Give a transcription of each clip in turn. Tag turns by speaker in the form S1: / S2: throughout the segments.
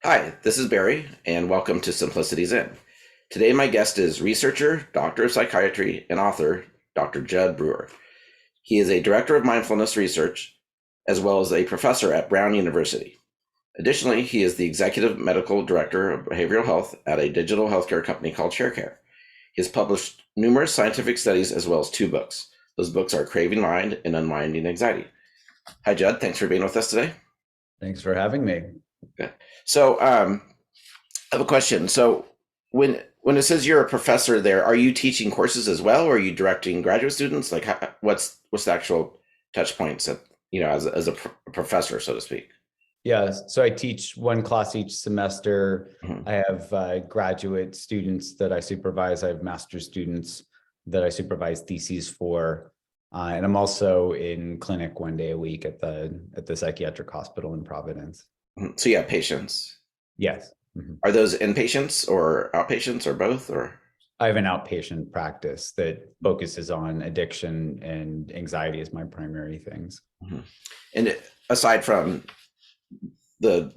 S1: Hi, this is Barry, and welcome to Simplicity Zen. Today, my guest is researcher, doctor of psychiatry, and author, Dr. Jud Brewer. He is a director of mindfulness research, as well as a professor at Brown University. Additionally, he is the executive medical director of behavioral health at a digital healthcare company called Sharecare. He has published numerous scientific studies as well as two books. Those books are Craving Mind and Unwinding Anxiety. Hi, Jud. Thanks for being with us today.
S2: Thanks for having me.
S1: Okay. So, I have a question. So, when it says you're a professor there, are you teaching courses as well, or are you directing graduate students? Like, what's the actual touch points at, as a professor, so to speak?
S2: Yeah, so I teach one class each semester.
S1: Mhm.
S2: I have graduate students that I supervise. I have master's students that I supervise theses for, and I'm also in clinic one day a week at the psychiatric hospital in Providence.
S1: So you have patients.
S2: Yes. Mhm.
S1: Are those inpatients or outpatients or both? Or
S2: I have an outpatient practice that focuses on addiction and anxiety as my primary things.
S1: Mhm. And aside from the,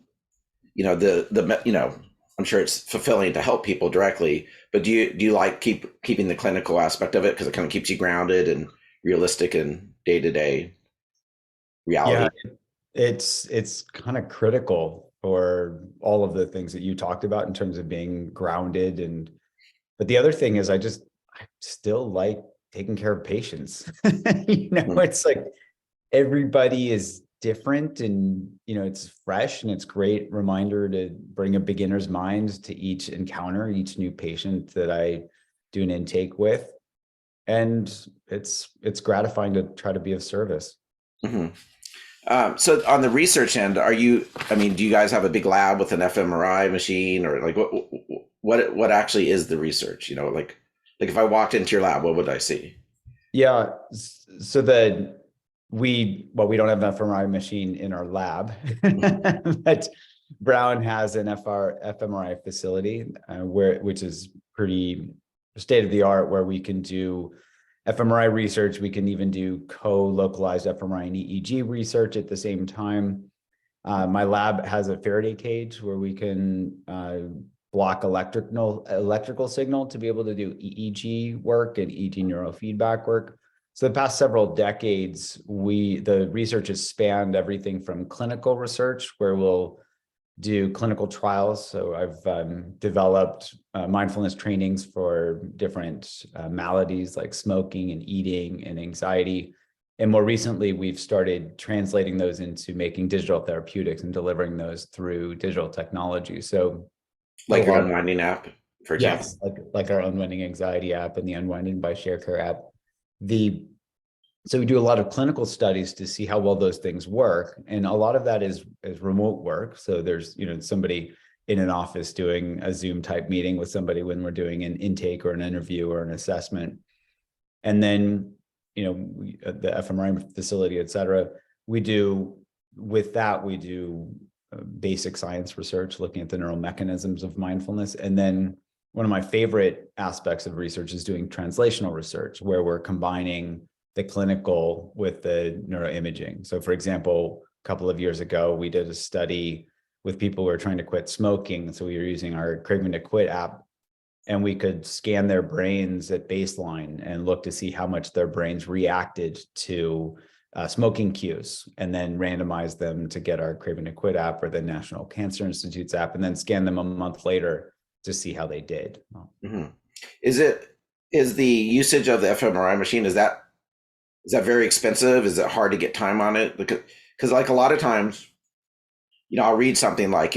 S1: I'm sure it's fulfilling to help people directly, but do you like keeping the clinical aspect of it because it kind of keeps you grounded and realistic in day to day
S2: Yeah,
S1: reality?
S2: it's kind of critical for all of the things that you talked about in terms of being grounded. But the other thing is I still like taking care of patients.
S1: Mhm.
S2: It's like everybody is different, and it's fresh, and it's great reminder to bring a beginner's mind to each encounter, each new patient that I do an intake with. And it's gratifying to try to be of service.
S1: Mhm. So on the research end, do you guys have a big lab with an fMRI machine, or like what actually is the research? Like if I walked into your lab, what would I see?
S2: Yeah, so that we don't have an fMRI machine in our lab, but Brown has an fMRI facility which is pretty state of the art, where we can do fMRI research. We can even do co-localized fMRI and EEG research at the same time. My lab has a Faraday cage where we can block electrical signal to be able to do EEG work and EEG neurofeedback work. So the past several decades, the research has spanned everything from clinical research, where we'll do clinical trials. So I've developed mindfulness trainings for different maladies like smoking and eating and anxiety. And more recently, we've started translating those into making digital therapeutics and delivering those through digital technology. So a
S1: Like your
S2: lot,
S1: unwinding app, for example?
S2: yes, like our Unwinding Anxiety app and the Unwinding by Sharecare app. The so we do a lot of clinical studies to see how well those things work, and a lot of that is remote work. So there's somebody in an office doing a Zoom type meeting with somebody when we're doing an intake or an interview or an assessment. And then at the fMRI facility, et cetera, we do basic science research looking at the neural mechanisms of mindfulness. And then one of my favorite aspects of research is doing translational research, where we're combining the clinical with the neuroimaging. So for example, a couple of years ago, we did a study with people who were trying to quit smoking. So we were using our Craving to Quit app, and we could scan their brains at baseline and look to see how much their brains reacted to smoking cues, and then randomize them to get our Craving to Quit app or the National Cancer Institute's app, and then scan them a month later to see how they did.
S1: Hmm. Is the usage of the fMRI machine, is that very expensive? Is it hard to get time on it? Because like a lot of times, I'll read something like,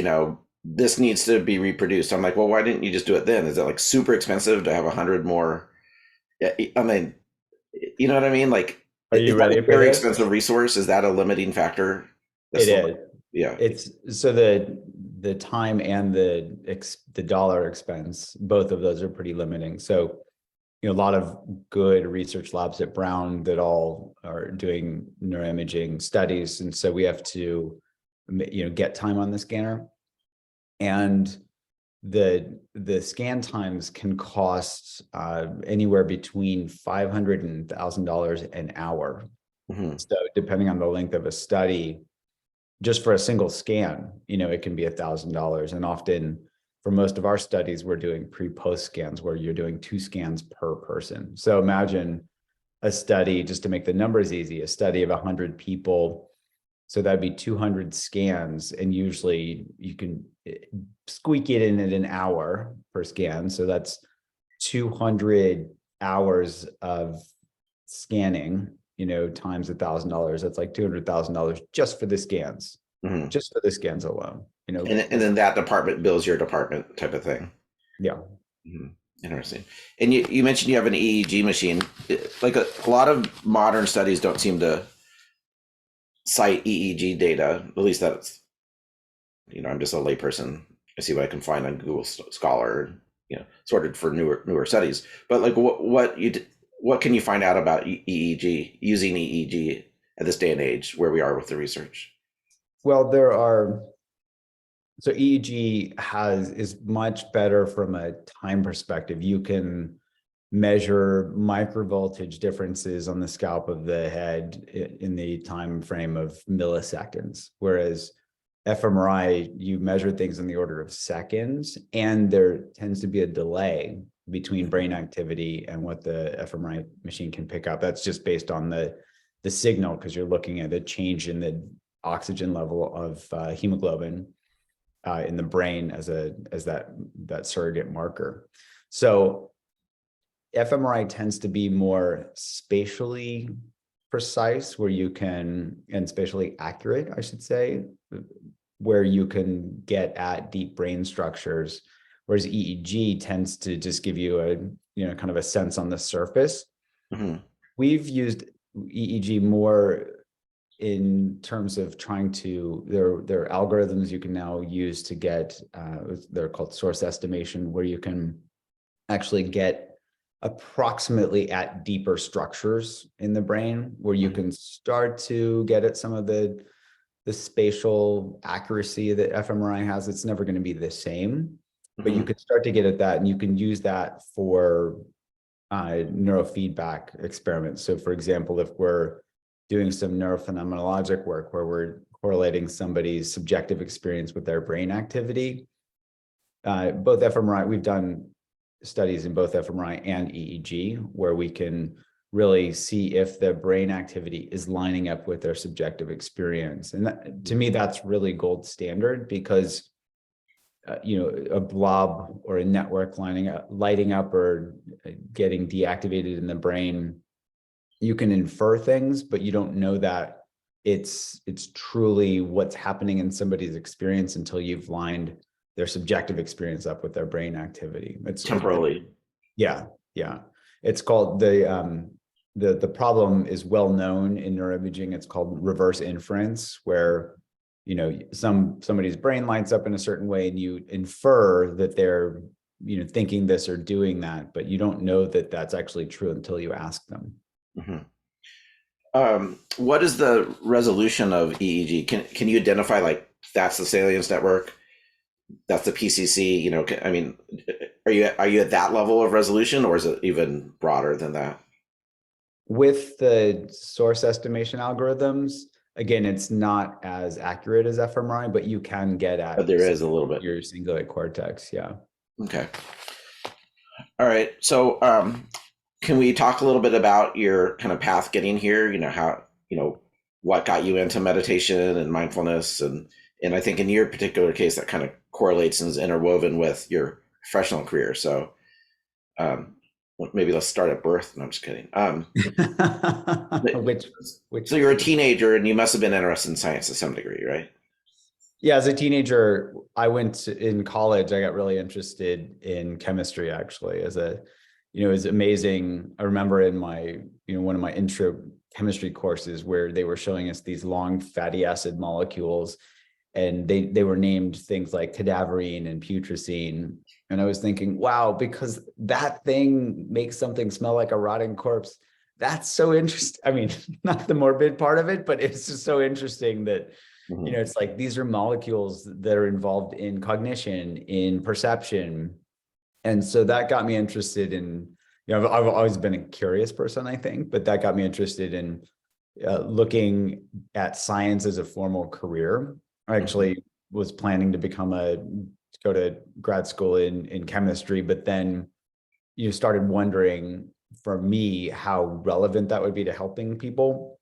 S1: this needs to be reproduced. I'm like, well, why didn't you just do it then? Is it like super expensive to have 100 more? I mean, you know what I mean? Like,
S2: Are
S1: is
S2: you
S1: that
S2: ready
S1: a
S2: for
S1: very
S2: this?
S1: expensive resource? Is that a limiting factor?
S2: It
S1: That's
S2: is.
S1: yeah.
S2: It's so the time and the dollar expense, both of those are pretty limiting. So a lot of good research labs at Brown that all are doing neuroimaging studies, and so we have to get time on the scanner, and the scan times can cost anywhere between $500 and $1,000 an hour.
S1: Hmm.
S2: So depending on the length of a study, just for a single scan, it can be $1,000. And often for most of our studies, we're doing pre-post scans where you're doing 2 scans per person. So imagine a study, just to make the numbers easy, a study of 100 people. So that'd be 200 scans. And usually you can squeak it in at an hour per scan. So that's 200 hours of scanning, times $1,000. That's like $200,000 just for the scans, just for the scans alone.
S1: And then that department bills your department type of thing.
S2: Yeah.
S1: Interesting. And you mentioned you have an EEG machine. Like a lot of modern studies don't seem to cite EEG data. At least that's, I'm just a layperson. I see what I can find on Google Scholar, sorted for newer studies. But like, what can you find out about EEG, using EEG at this day and age where we are with the research?
S2: Well, so EEG is much better from a time perspective. You can measure microvoltage differences on the scalp of the head in the time frame of milliseconds, whereas fMRI, you measure things in the order of seconds, and there tends to be a delay between brain activity and what the fMRI machine can pick up. That's just based on the signal, because you're looking at a change in the oxygen level of hemoglobin in the brain as that surrogate marker. So fMRI tends to be more spatially precise, and spatially accurate, I should say, where you can get at deep brain structures, whereas EEG tends to just give you a kind of a sense on the surface. We've used EEG more in terms of trying to, there are algorithms you can now use to get, they're called source estimation, where you can actually get approximately at deeper structures in the brain, where you can start to get at some of the spatial accuracy that fMRI has. It's never going to be the same, but you can start to get at that, and you can use that for neurofeedback experiments. So for example, if we're doing some neurophenomenologic work where we're correlating somebody's subjective experience with their brain activity, both fMRI, we've done studies in both fMRI and EEG, where we can really see if the brain activity is lining up with their subjective experience. And that, to me, that's really gold standard, because a blob or a network lighting up or getting deactivated in the brain, you can infer things, but you don't know that it's truly what's happening in somebody's experience until you've lined their subjective experience up with their brain activity. It's
S1: temporally.
S2: Yeah. It's called the problem is well known in neuroimaging. It's called reverse inference, where somebody's brain lights up in a certain way, and you infer that they're thinking this or doing that, but you don't know that that's actually true until you ask them.
S1: What is the resolution of EEG? Can you identify, like, that's the salience network, that's the PCC? I mean, are you at that level of resolution, or is it even broader than that?
S2: With the source estimation algorithms, again, it's not as accurate as fMRI, but you can get at.
S1: But there is a little bit.
S2: Your cingulate cortex, yeah.
S1: Okay. All right. So, can we talk a little bit about your kind of path getting here? How, what got you into meditation and mindfulness, and I think in your particular case that kind of correlates and is interwoven with your professional career. So, maybe let's start at birth. No, I'm just kidding. So you're a teenager and you must have been interested in science to some degree, right?
S2: Yeah, as a teenager, in college, I got really interested in chemistry, actually. It was amazing. I remember in my, one of my intro chemistry courses where they were showing us these long fatty acid molecules, and they were named things like cadaverine and putrescine. And I was thinking, wow, because that thing makes something smell like a rotting corpse. That's so interesting. I mean, not the morbid part of it, but it's just so interesting that, it's like, these are molecules that are involved in cognition, in perception. And so that got me interested in, I've always been a curious person, I think, but that got me interested in looking at science as a formal career. I actually was planning to go to grad school in chemistry, but then you started wondering for me how relevant that would be to helping people,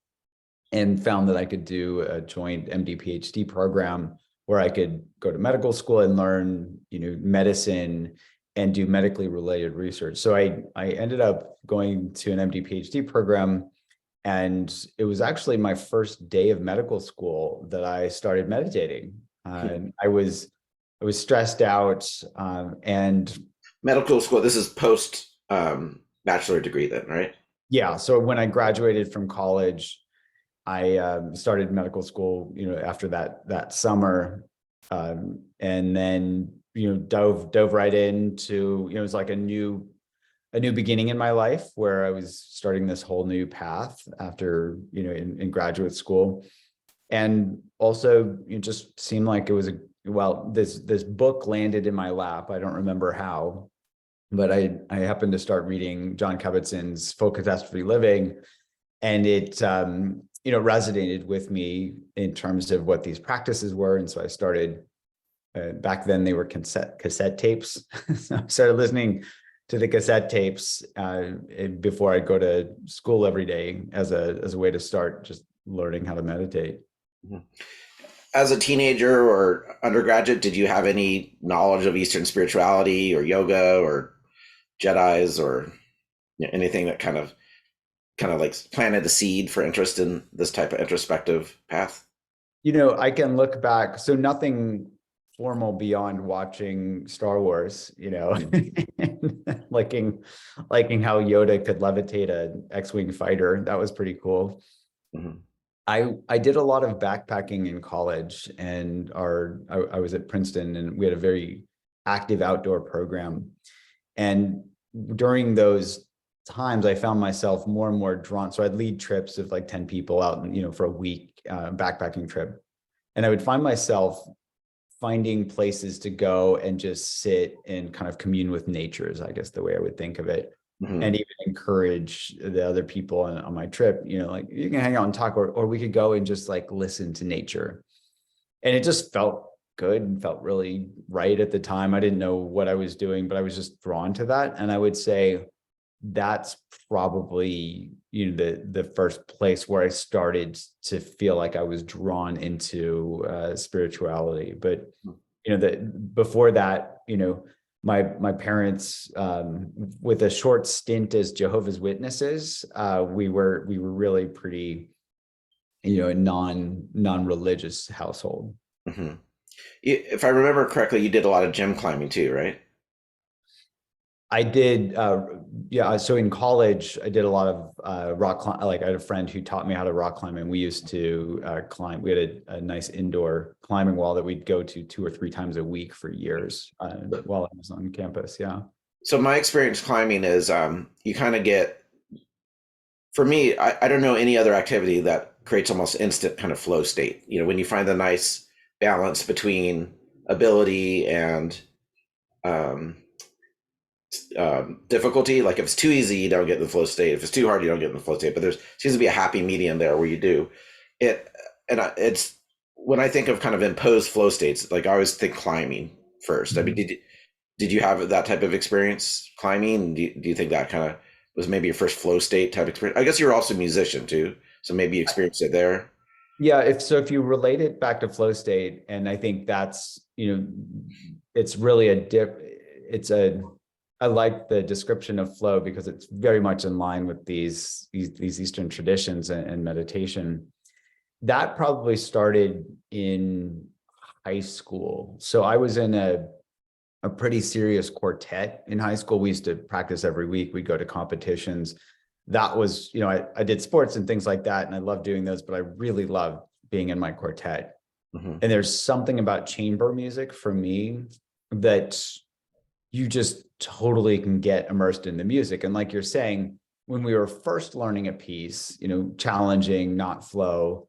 S2: and found that I could do a joint MD PhD program where I could go to medical school and learn, medicine and do medically related research. So I ended up going to an MD PhD program, and it was actually my first day of medical school that I started meditating. I was stressed out, and
S1: Medical school. This is post bachelor degree, then, right?
S2: yeah. So when I graduated from college, I started medical school, after that summer, and then dove right into, it was like a new beginning in my life where I was starting this whole new path after in graduate school, and also it just seemed like it was this book landed in my lap. I don't remember how, but I happened to start reading John Kabat-Zinn's Full Catastrophe Living, and it resonated with me in terms of what these practices were. And so I started, back then they were cassette tapes. So I started listening to the cassette tapes before I go to school every day as a way to start just learning how to meditate.
S1: As a teenager or undergraduate, did you have any knowledge of Eastern spirituality or yoga or Jedis or anything that kind of like planted the seed for interest in this type of introspective path?
S2: I can look back, so nothing formal beyond watching Star Wars, liking how Yoda could levitate an X-Wing fighter. That was pretty cool.
S1: Mm-hmm.
S2: I did a lot of backpacking in college, and I was at Princeton, and we had a very active outdoor program. And during those times, I found myself more and more drawn. So I'd lead trips of like 10 people out, for a week, backpacking trip. And I would find myself finding places to go and just sit and kind of commune with nature, is I guess the way I would think of it.
S1: Mm-hmm.
S2: And even encourage the other people on my trip, like you can hang out and talk, or we could go and just like listen to nature. And it just felt good and felt really right at the time. I didn't know what I was doing, but I was just drawn to that. And I would say that's probably, the first place where I started to feel like I was drawn into spirituality. But, before that, my parents, with a short stint as Jehovah's Witnesses, we were really pretty, a non-religious household.
S1: Mm-hmm. If I remember correctly, you did a lot of gym climbing too, right?
S2: I did, yeah. So in college, I did a lot of rock climb. Like I had a friend who taught me how to rock climb, and we used to climb. We had a nice indoor climbing wall that we'd go to 2 or 3 times a week for years while I was on campus. Yeah.
S1: So my experience climbing is you kind of get, for me, I don't know any other activity that creates almost instant kind of flow state. When you find the nice balance between ability and difficulty. Like if it's too easy, you don't get in the flow state. If it's too hard, you don't get in the flow state. But there seems to be a happy medium there where you do it. And it's when I think of kind of imposed flow states, like I always think climbing first. I mean, did you have that type of experience climbing? Do you think that kind of was maybe your first flow state type experience? I guess you're also a musician too, so maybe you experienced it there.
S2: Yeah, if you relate it back to flow state, and I think that's, it's really I like the description of flow because it's very much in line with these Eastern traditions and meditation. That probably started in high school. So I was in a pretty serious quartet in high school. We used to practice every week. We'd go to competitions. That was, I did sports and things like that, and I loved doing those, but I really loved being in my quartet.
S1: Mm-hmm.
S2: And there's something about chamber music for me that you just totally can get immersed in the music. And like you're saying, when we were first learning a piece, challenging, not flow,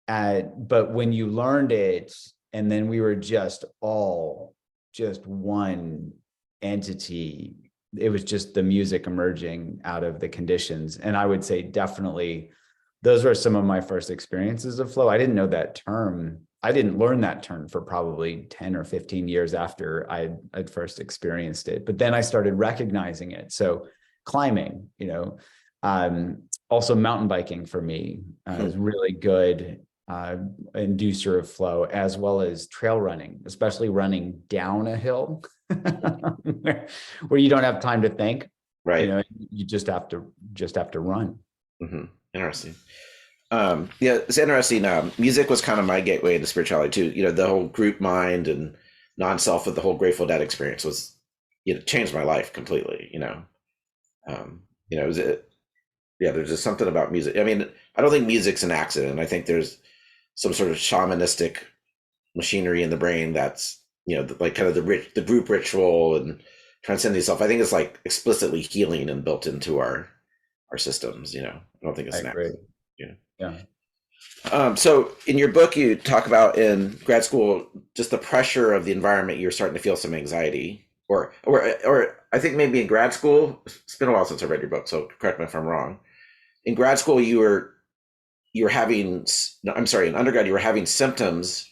S2: but when you learned it, and then we were just one entity, it was just the music emerging out of the conditions. And I would say definitely those were some of my first experiences of flow. I didn't know that term. I didn't learn that term for probably 10 or 15 years after I'd first experienced it. But then I started recognizing it. So climbing, also mountain biking for me is really good inducer of flow, as well as trail running, especially running down a hill where you don't have time to think.
S1: Right.
S2: You just have to run.
S1: Interesting. Yeah, it's interesting. Music was kind of my gateway into spirituality too. The whole group mind and non-self with the whole Grateful Dead experience was, changed my life completely. It was there's just something about music. I mean, I don't think music's an accident. I think there's some sort of shamanistic machinery in the brain that's, like kind of the group ritual and transcending self. I think it's like explicitly healing and built into our systems. I don't think it's an accident.
S2: Yeah.
S1: So in your book, you talk about in grad school, just the pressure of the environment, you're starting to feel some anxiety or I think maybe in grad school, it's been a while since I read your book, so correct me if I'm wrong. In grad school, you were having, no, I'm sorry, in undergrad, you were having symptoms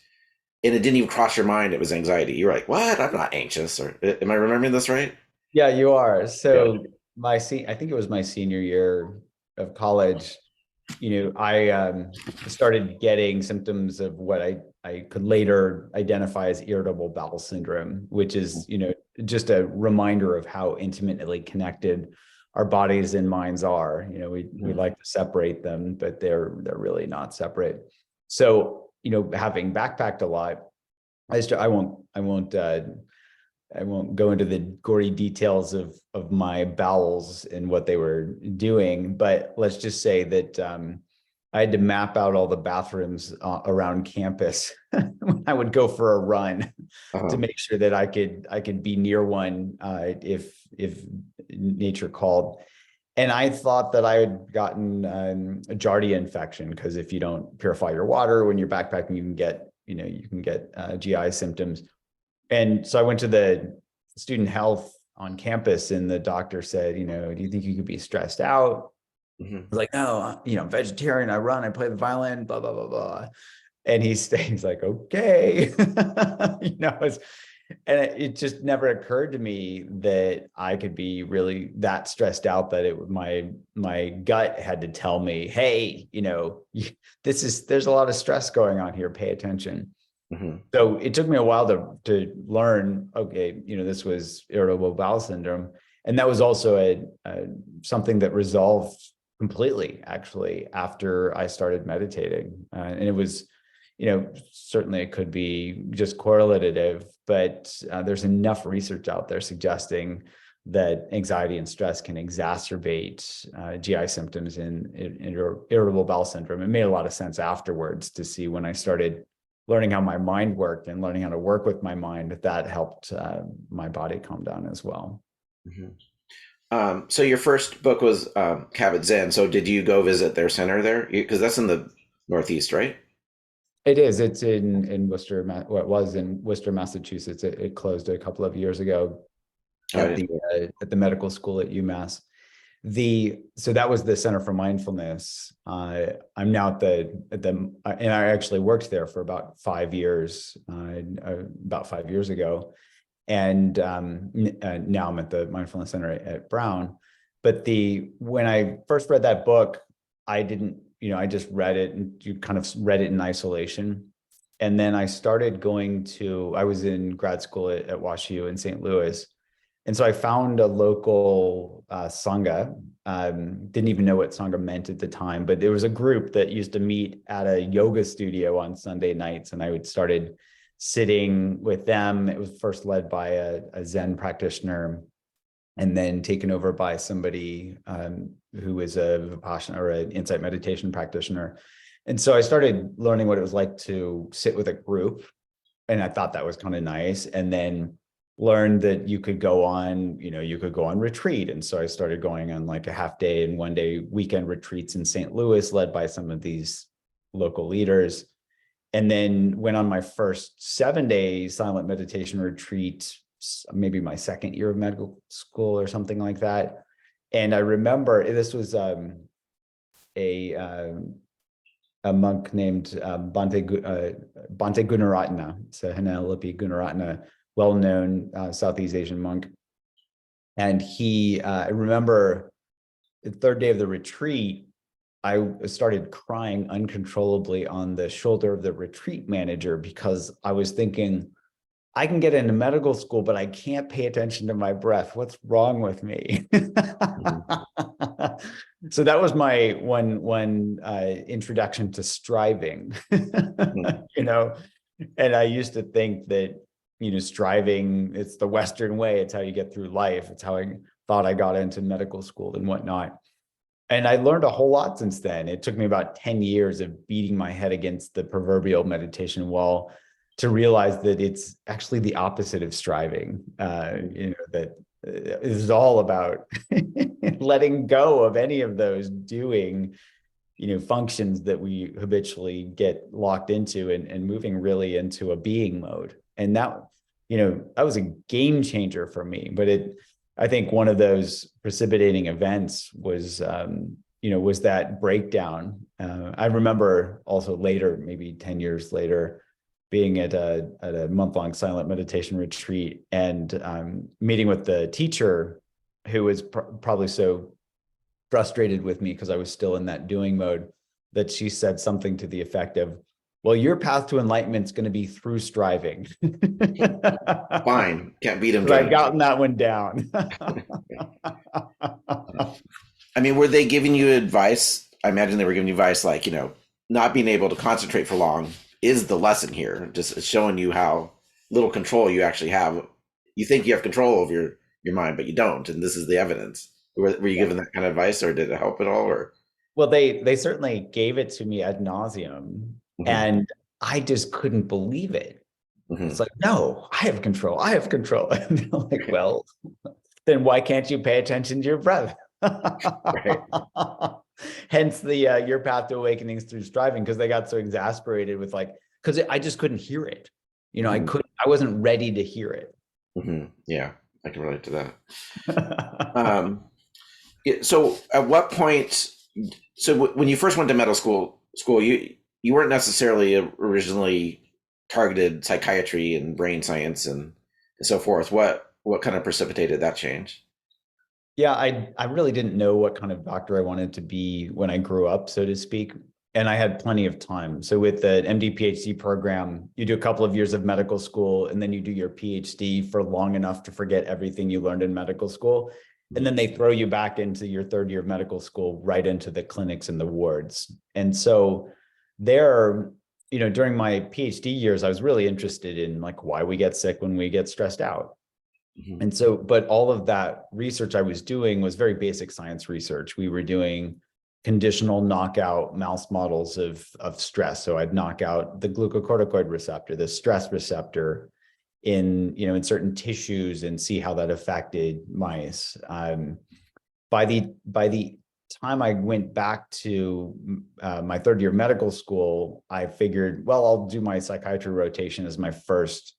S1: and it didn't even cross your mind it was anxiety. You were like, what? I'm not anxious. Or am I remembering this right?
S2: Yeah, you are. So I think it was my senior year of college. I started getting symptoms of what I could later identify as irritable bowel syndrome, which is, just a reminder of how intimately connected our bodies and minds are. We like to separate them, but they're really not separate. So, having backpacked a lot, I won't go into the gory details of my bowels and what they were doing, but let's just say that I had to map out all the bathrooms around campus when I would go for a run to make sure that I could be near one if nature called. And I thought that I had gotten a Giardia infection, because if you don't purify your water when you're backpacking, you can get GI symptoms. And so I went to the student health on campus, and the doctor said, do you think you could be stressed out? I was like, no, I'm vegetarian. I run, I play the violin, blah, blah, blah, blah. And he's like, okay. And it just never occurred to me that I could be really that stressed out that my gut had to tell me, hey, there's a lot of stress going on here. Pay attention. So it took me a while to learn, okay, this was irritable bowel syndrome. And that was also something that resolved completely, actually, after I started meditating. And it was, certainly it could be just correlative, but there's enough research out there suggesting that anxiety and stress can exacerbate GI symptoms in irritable bowel syndrome. It made a lot of sense afterwards to see, when I started learning how my mind worked and learning how to work with my mind, that helped my body calm down as well.
S1: So your first book was Craving Zen. So did you go visit their center there? Because that's in the Northeast, right?
S2: It is. It's in Worcester. Well, it was in Worcester, Massachusetts. It closed a couple of years ago at the medical school at UMass. So that was the Center for Mindfulness. I'm now at the and I actually worked there for about 5 years, about 5 years ago, and now I'm at the Mindfulness Center at Brown. But when I first read that book, I didn't, I just read it, and you kind of read it in isolation. And then I started I was in grad school at WashU in St. Louis. And so I found a local Sangha. Didn't even know what Sangha meant at the time, but there was a group that used to meet at a yoga studio on Sunday nights, and I started sitting with them. It was first led by a Zen practitioner, and then taken over by somebody who is a Vipassana or an insight meditation practitioner. And so I started learning what it was like to sit with a group, and I thought that was kind of nice. And then learned that you could go on retreat. And so I started going on like a half day and 1 day weekend retreats in St. Louis, led by some of these local leaders. And then went on my first 7-day silent meditation retreat, maybe my second year of medical school or something like that. And I remember this was a monk named Bhante Gunaratana, so Hanalipi Gunaratana, well-known Southeast Asian monk. And I remember the third day of the retreat, I started crying uncontrollably on the shoulder of the retreat manager because I was thinking, I can get into medical school, but I can't pay attention to my breath. What's wrong with me? So that was my one introduction to striving, you know. And I used to think that, you know, striving, it's the Western way. It's how you get through life. It's how I thought I got into medical school and whatnot. And I learned a whole lot since then. It took me about 10 years of beating my head against the proverbial meditation wall to realize that it's actually the opposite of striving. You know, that it is all about letting go of any of those doing, you know, functions that we habitually get locked into and moving really into a being mode. And that, you know, that was a game changer for me. But I think one of those precipitating events was, you know, was that breakdown. I remember also later, maybe 10 years later, being at a month-long silent meditation retreat and meeting with the teacher who was probably so frustrated with me because I was still in that doing mode that she said something to the effect of, well, your path to enlightenment is going to be through striving.
S1: Fine. Can't beat him.
S2: I've gotten that one down.
S1: I mean, were they giving you advice? I imagine they were giving you advice like, you know, not being able to concentrate for long is the lesson here. Just showing you how little control you actually have. You think you have control over your mind, but you don't. And this is the evidence. Were you given that kind of advice, or did it help at all? Or
S2: well, they certainly gave it to me ad nauseum, and I just couldn't believe it. It's like, no, I have control. I have control. And they're like, well, then why can't you pay attention to your breath? Right. Hence the your path to awakening is through striving, because they got so exasperated with because I just couldn't hear it. You know, I wasn't ready to hear it.
S1: Yeah, I can relate to that. So at what point, so when you first went to medical school, you weren't necessarily originally targeted psychiatry and brain science and so forth. What kind of precipitated that change?
S2: Yeah, I really didn't know what kind of doctor I wanted to be when I grew up, so to speak. And I had plenty of time. So with the MD PhD program, you do a couple of years of medical school, and then you do your PhD for long enough to forget everything you learned in medical school. And then they throw you back into your third year of medical school, right into the clinics and the wards. And so there, you know, during my PhD years, I was really interested in why we get sick when we get stressed out. And so, but all of that research I was doing was very basic science research. We were doing conditional knockout mouse models of stress. So I'd knock out the glucocorticoid receptor, the stress receptor in certain tissues, and see how that affected mice. By the time I went back to my third year of medical school, I figured, well, I'll do my psychiatry rotation as my first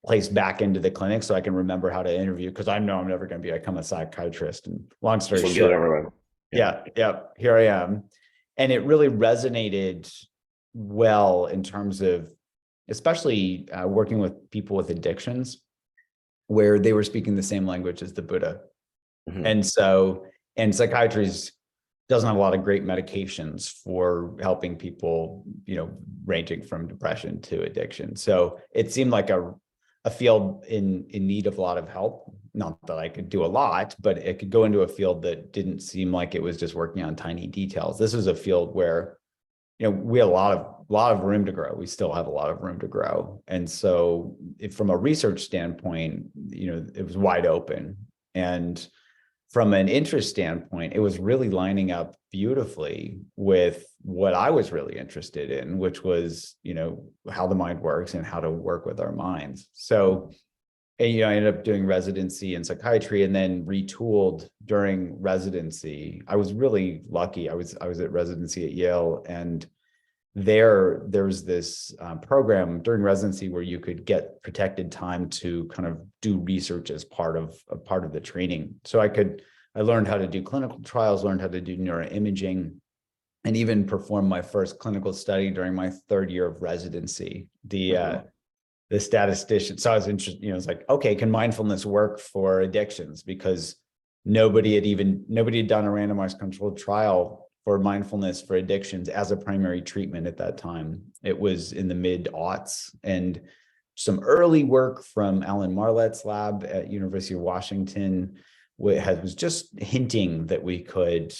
S2: place back into the clinic, so I can remember how to interview, because I know I'm never going to become a psychiatrist. And long story short, yeah, here I am. And it really resonated well in terms of, especially working with people with addictions, where they were speaking the same language as the Buddha. And psychiatry doesn't have a lot of great medications for helping people, ranging from depression to addiction. So it seemed like a field in need of a lot of help. Not that I could do a lot, but it could go into a field that didn't seem like it was just working on tiny details. This was a field where, we had a lot of room to grow. We still have a lot of room to grow. And so from a research standpoint, it was wide open. And from an interest standpoint, it was really lining up beautifully with what I was really interested in, which was, how the mind works and how to work with our minds. So, I ended up doing residency in psychiatry, and then retooled during residency. I was really lucky. I was at residency at Yale, and there's this program during residency where you could get protected time to kind of do research as part of the training. So I learned how to do clinical trials, learned how to do neuroimaging, and even performed my first clinical study during my third year of residency. The statistician, so I was interested, it's like, okay, can mindfulness work for addictions? Because nobody had done a randomized controlled trial for mindfulness for addictions as a primary treatment at that time. It was in the mid-aughts, and some early work from Alan Marlet's lab at University of Washington was just hinting that we could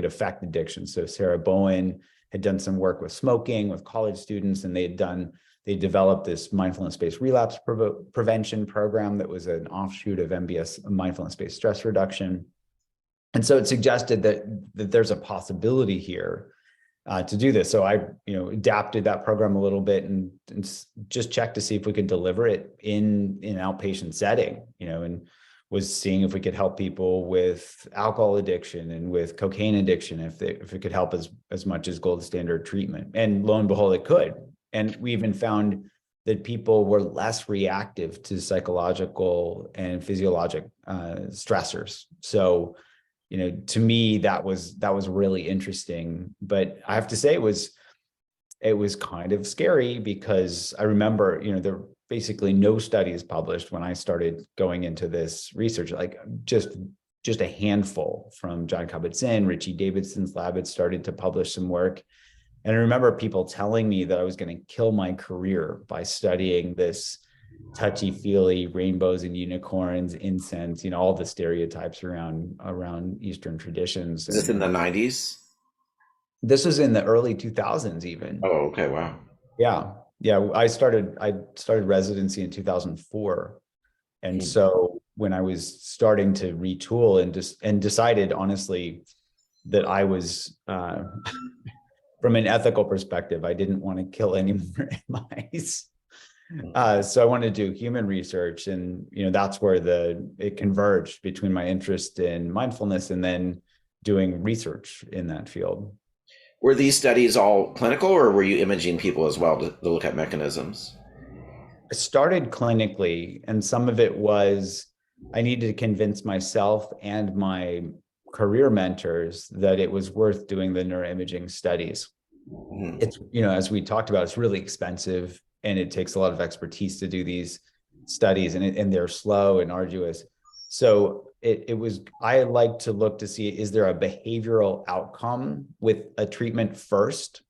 S2: affect addiction. So Sarah Bowen had done some work with smoking with college students, and they developed this mindfulness-based relapse prevention program that was an offshoot of MBS, mindfulness-based stress reduction. And so it suggested that there's a possibility here to do this. So I, adapted that program a little bit and just checked to see if we could deliver it in an outpatient setting, and was seeing if we could help people with alcohol addiction and with cocaine addiction, if it could help as much as gold standard treatment. And lo and behold, it could. And we even found that people were less reactive to psychological and physiologic stressors. So, to me, that was really interesting. But I have to say, it was kind of scary, because I remember, there were basically no studies published when I started going into this research, like just a handful from John Kabat-Zinn, Richie Davidson's lab had started to publish some work. And I remember people telling me that I was going to kill my career by studying this touchy-feely rainbows and unicorns, incense, all the stereotypes around Eastern traditions.
S1: Is this in the 90s?
S2: This was in the early 2000s even.
S1: Oh, okay. Wow.
S2: Yeah. I started residency in 2004. And so when I was starting to retool and decided honestly that I was, from an ethical perspective, I didn't want to kill any more mice. So I wanted to do human research, and that's where it converged between my interest in mindfulness and then doing research in that field.
S1: Were these studies all clinical, or were you imaging people as well to look at mechanisms?
S2: I started clinically, and some of it was I needed to convince myself and my career mentors that it was worth doing the neuroimaging studies. It's, as we talked about, it's really expensive, and it takes a lot of expertise to do these studies, and they're slow and arduous. So I like to look to see, is there a behavioral outcome with a treatment first?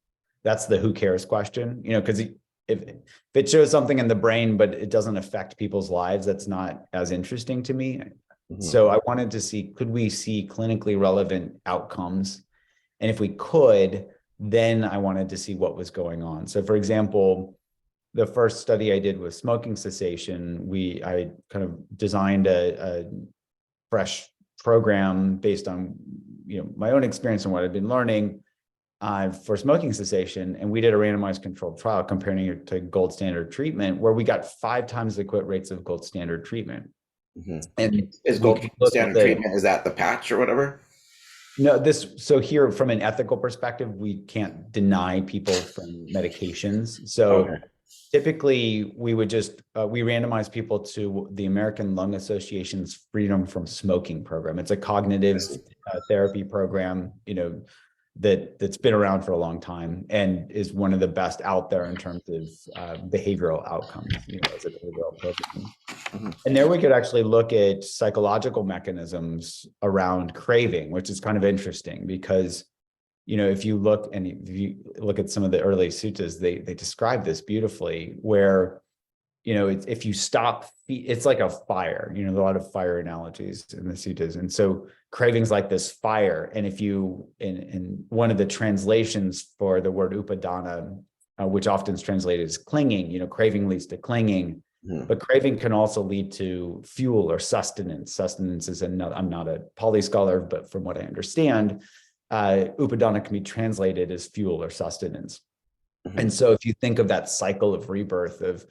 S2: That's the who cares question, because if it shows something in the brain, but it doesn't affect people's lives, that's not as interesting to me. So I wanted to see, could we see clinically relevant outcomes? And if we could, then I wanted to see what was going on. So for example, the first study I did was smoking cessation. I kind of designed a fresh program based on my own experience and what I've been learning for smoking cessation. And we did a randomized controlled trial comparing it to gold standard treatment, where we got 5 times the quit rates of gold standard treatment. And
S1: is gold standard treatment, is that the patch or whatever?
S2: No, so here from an ethical perspective, we can't deny people from medications. So typically we would just, we randomize people to the American Lung Association's Freedom from Smoking program. It's a cognitive therapy program, that's been around for a long time and is one of the best out there in terms of behavioral outcomes, as a behavioral program. And there we could actually look at psychological mechanisms around craving, which is kind of interesting because, if you look at some of the early suttas, they describe this beautifully where, if you stop, it's like a fire, a lot of fire analogies in the suttas. And so craving's like this fire. And if you, in one of the translations for the word upadana, which often is translated as clinging, craving leads to clinging. But craving can also lead to fuel or sustenance. Sustenance is another, I'm not a Pali scholar, but from what I understand, upadana can be translated as fuel or sustenance. And so if you think of that cycle of rebirth of,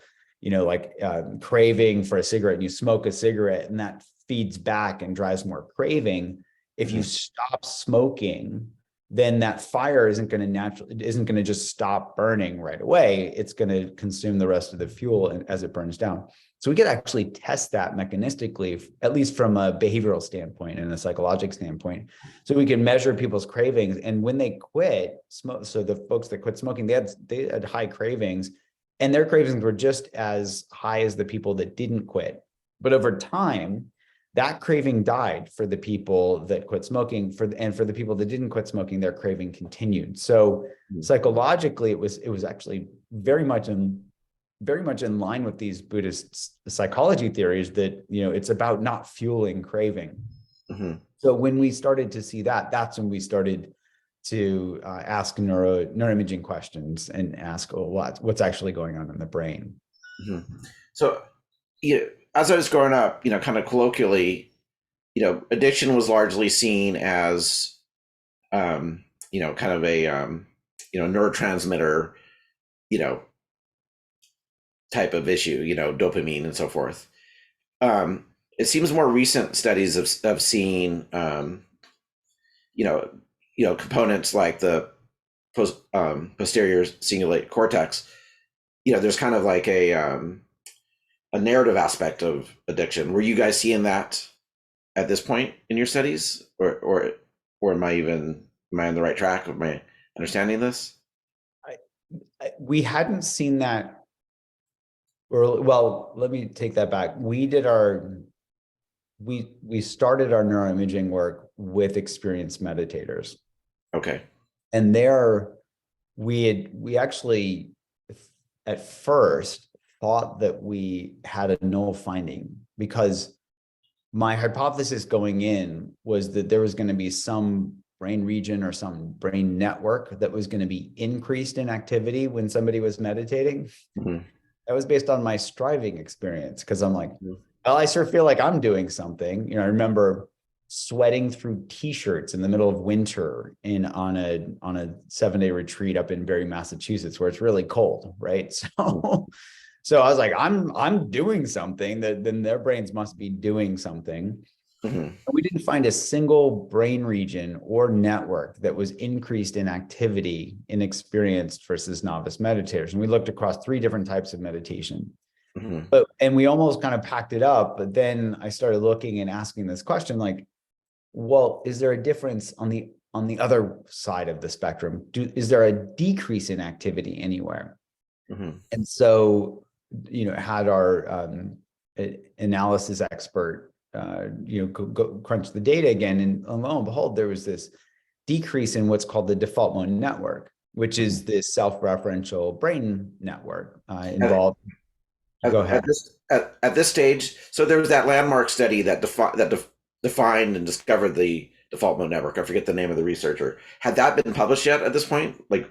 S2: craving for a cigarette, and you smoke a cigarette and that feeds back and drives more craving. If you stop smoking, then that fire isn't going to just stop burning right away. It's going to consume the rest of the fuel as it burns down. So we could actually test that mechanistically, at least from a behavioral standpoint and a psychological standpoint. So we can measure people's cravings. And when they quit smoke, so the folks that quit smoking, they had high cravings, and their cravings were just as high as the people that didn't quit. But over time, that craving died for the people that quit smoking, and for the people that didn't quit smoking, their craving continued. So psychologically, it was actually very much in line with these Buddhist psychology theories that, it's about not fueling craving. Mm-hmm. So when we started to see that, that's when we started to ask neuroimaging questions and ask, what's actually going on in the brain.
S1: Mm-hmm. So, as I was growing up, kind of colloquially, addiction was largely seen as, kind of a, neurotransmitter, type of issue, dopamine and so forth. It seems more recent studies have seen, components like the posterior cingulate cortex. There's kind of like a narrative aspect of addiction. Were you guys seeing that at this point in your studies, or am I on the right track? Am I understanding this?
S2: We hadn't seen that. Well, let me take that back. We started our neuroimaging work with experienced meditators.
S1: Okay.
S2: And we actually at first thought that we had a null finding, because my hypothesis going in was that there was going to be some brain region or some brain network that was going to be increased in activity when somebody was meditating. Mm-hmm. That was based on my striving experience, because I'm like, well, I sure feel like I'm doing something. I remember sweating through t-shirts in the middle of winter on a 7-day retreat up in Barre, Massachusetts, where it's really cold, right? So I was like, I'm doing something, that then their brains must be doing something. Mm-hmm. We didn't find a single brain region or network that was increased in activity in experienced versus novice meditators. And we looked across 3 different types of meditation. Mm-hmm. And we almost kind of packed it up. But then I started looking and asking this question, like, well, is there a difference on the other side of the spectrum? Is there a decrease in activity anywhere? Mm-hmm. And so, had our analysis expert go crunch the data again, and lo and behold, there was this decrease in what's called the default mode network, which is this self-referential brain network involved. Go ahead.
S1: At this stage, so there was that landmark study that defined and discovered the default mode network. I forget the name of the researcher. Had that been published yet at this point? Like,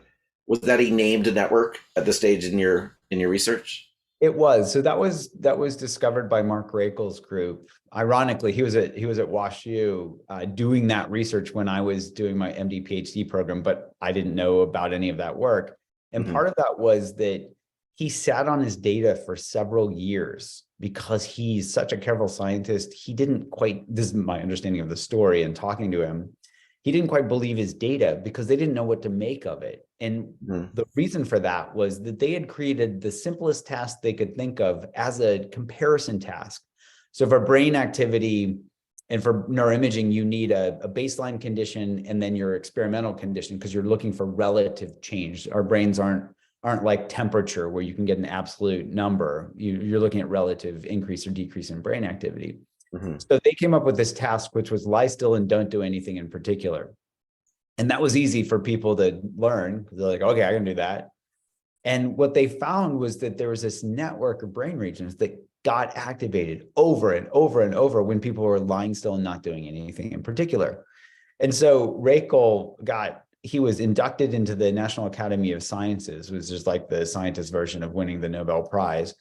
S1: was that a named network at this stage in your research?
S2: It was. So that was discovered by Mark Rakel's group. Ironically, he was at WashU doing that research when I was doing my MD PhD program, but I didn't know about any of that work. And mm-hmm. part of that was that he sat on his data for several years because he's such a careful scientist. He didn't quite, this is my understanding of the story and talking to him, he didn't quite believe his data because they didn't know what to make of it. And the reason for that was that they had created the simplest task they could think of as a comparison task. So for brain activity and for neuroimaging, you need a baseline condition and then your experimental condition, because you're looking for relative change. Our brains aren't like temperature where you can get an absolute number. You're looking at relative increase or decrease in brain activity. Mm-hmm. So they came up with this task, which was lie still and don't do anything in particular. And that was easy for people to learn. They're like, okay, I can do that. And what they found was that there was this network of brain regions that got activated over and over and over when people were lying still and not doing anything in particular. And so Rakel he was inducted into the National Academy of Sciences, which is like the scientist version of winning the Nobel Prize.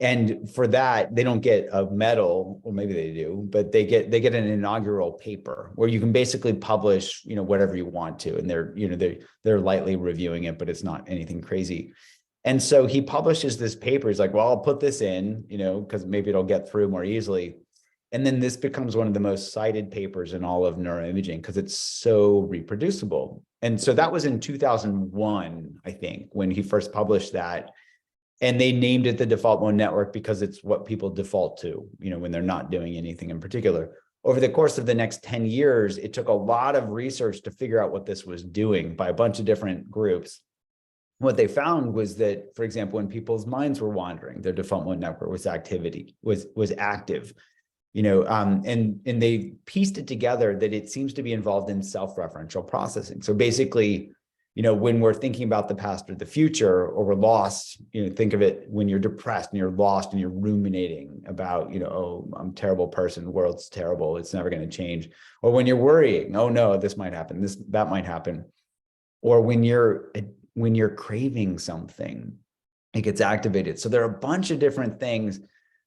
S2: And for that, they don't get a medal, or maybe they do, but they get an inaugural paper where you can basically publish, whatever you want to. And they're lightly reviewing it, but it's not anything crazy. And so he publishes this paper. He's like, well, I'll put this in, because maybe it'll get through more easily. And then this becomes one of the most cited papers in all of neuroimaging because it's so reproducible. And so that was in 2001, I think, when he first published that. And they named it the default mode network because it's what people default to, when they're not doing anything in particular. Over the course of the next 10 years, it took a lot of research to figure out what this was doing by a bunch of different groups. What they found was that, for example, when people's minds were wandering, their default mode network was active. And they pieced it together that it seems to be involved in self-referential processing. So basically, when we're thinking about the past or the future, or we're lost, think of it when you're depressed and you're lost and you're ruminating about, oh, I'm a terrible person, the world's terrible, it's never going to change. Or when you're worrying, oh no, this might happen, that might happen. Or when you're craving something, it gets activated. So there are a bunch of different things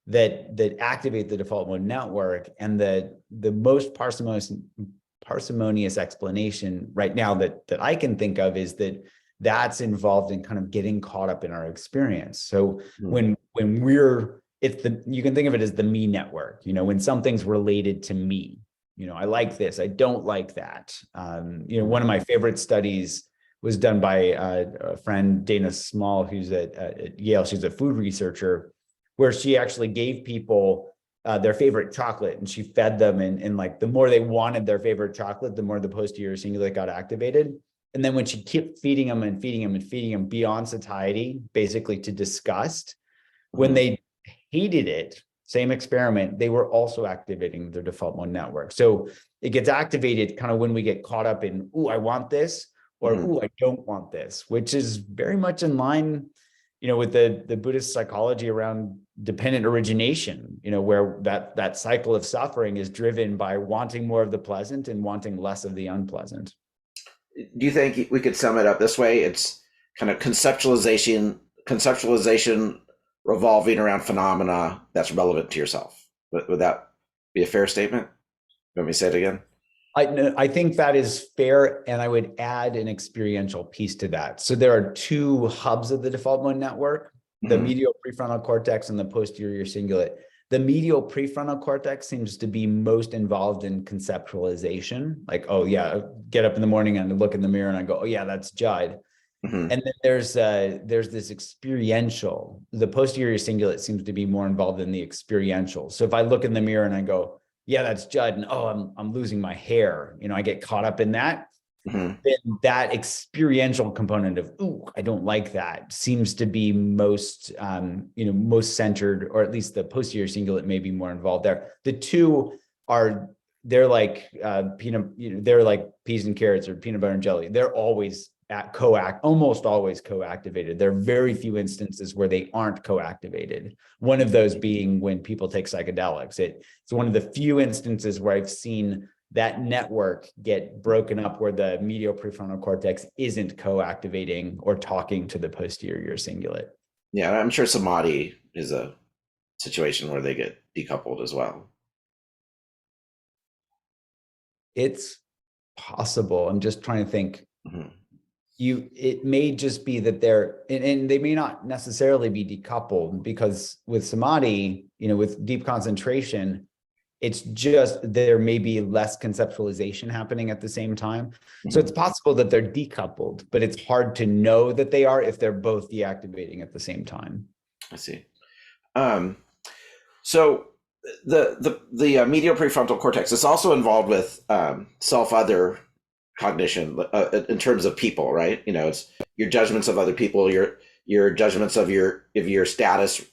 S2: that activate the default mode network, and the most parsimonious explanation right now that I can think of is that that's involved in kind of getting caught up in our experience. So when you can think of it as the me network, when something's related to me, I like this, I don't like that. One of my favorite studies was done by a friend, Dana Small, who's at Yale. She's a food researcher, where she actually gave people their favorite chocolate, and she fed them, and like the more they wanted their favorite chocolate, the more the posterior cingulate got activated. And then when she kept feeding them and feeding them and feeding them beyond satiety, basically to disgust, when they hated it, same experiment, they were also activating their default mode network. So it gets activated kind of when we get caught up in, ooh, I want this, or ooh, I don't want this, which is very much in line, with the Buddhist psychology around dependent origination, where that cycle of suffering is driven by wanting more of the pleasant and wanting less of the unpleasant.
S1: Do you think we could sum it up this way? It's kind of conceptualization revolving around phenomena that's relevant to yourself. Would that be a fair statement? Let me say it again.
S2: I think that is fair, and I would add an experiential piece to that. So there are two hubs of the default mode network, the medial prefrontal cortex and the posterior cingulate. The medial prefrontal cortex seems to be most involved in conceptualization. Like, oh yeah, get up in the morning and look in the mirror and I go, oh yeah, that's Jud. And then there's this experiential. The posterior cingulate seems to be more involved in the experiential. So if I look in the mirror and I go, yeah, that's Jud, and oh, I'm losing my hair, I get caught up in that. Then that experiential component of, ooh, I don't like that, seems to be most centered, or at least the posterior cingulate may be more involved there. The two they're like they're like peas and carrots or peanut butter and jelly. They're always almost always co-activated. There are very few instances where they aren't co-activated. One of those being when people take psychedelics. It's one of the few instances where I've seen that network get broken up, where the medial prefrontal cortex isn't co-activating or talking to the posterior cingulate.
S1: Yeah, I'm sure samadhi is a situation where they get decoupled as well.
S2: It's possible. I'm just trying to think. It may just be that and they may not necessarily be decoupled, because with samadhi, with deep concentration, it's just there may be less conceptualization happening at the same time. So it's possible that they're decoupled, but it's hard to know that they are if they're both deactivating at the same time.
S1: I see. So the medial prefrontal cortex is also involved with self-other cognition in terms of people, right? It's your judgments of other people, your judgments of your status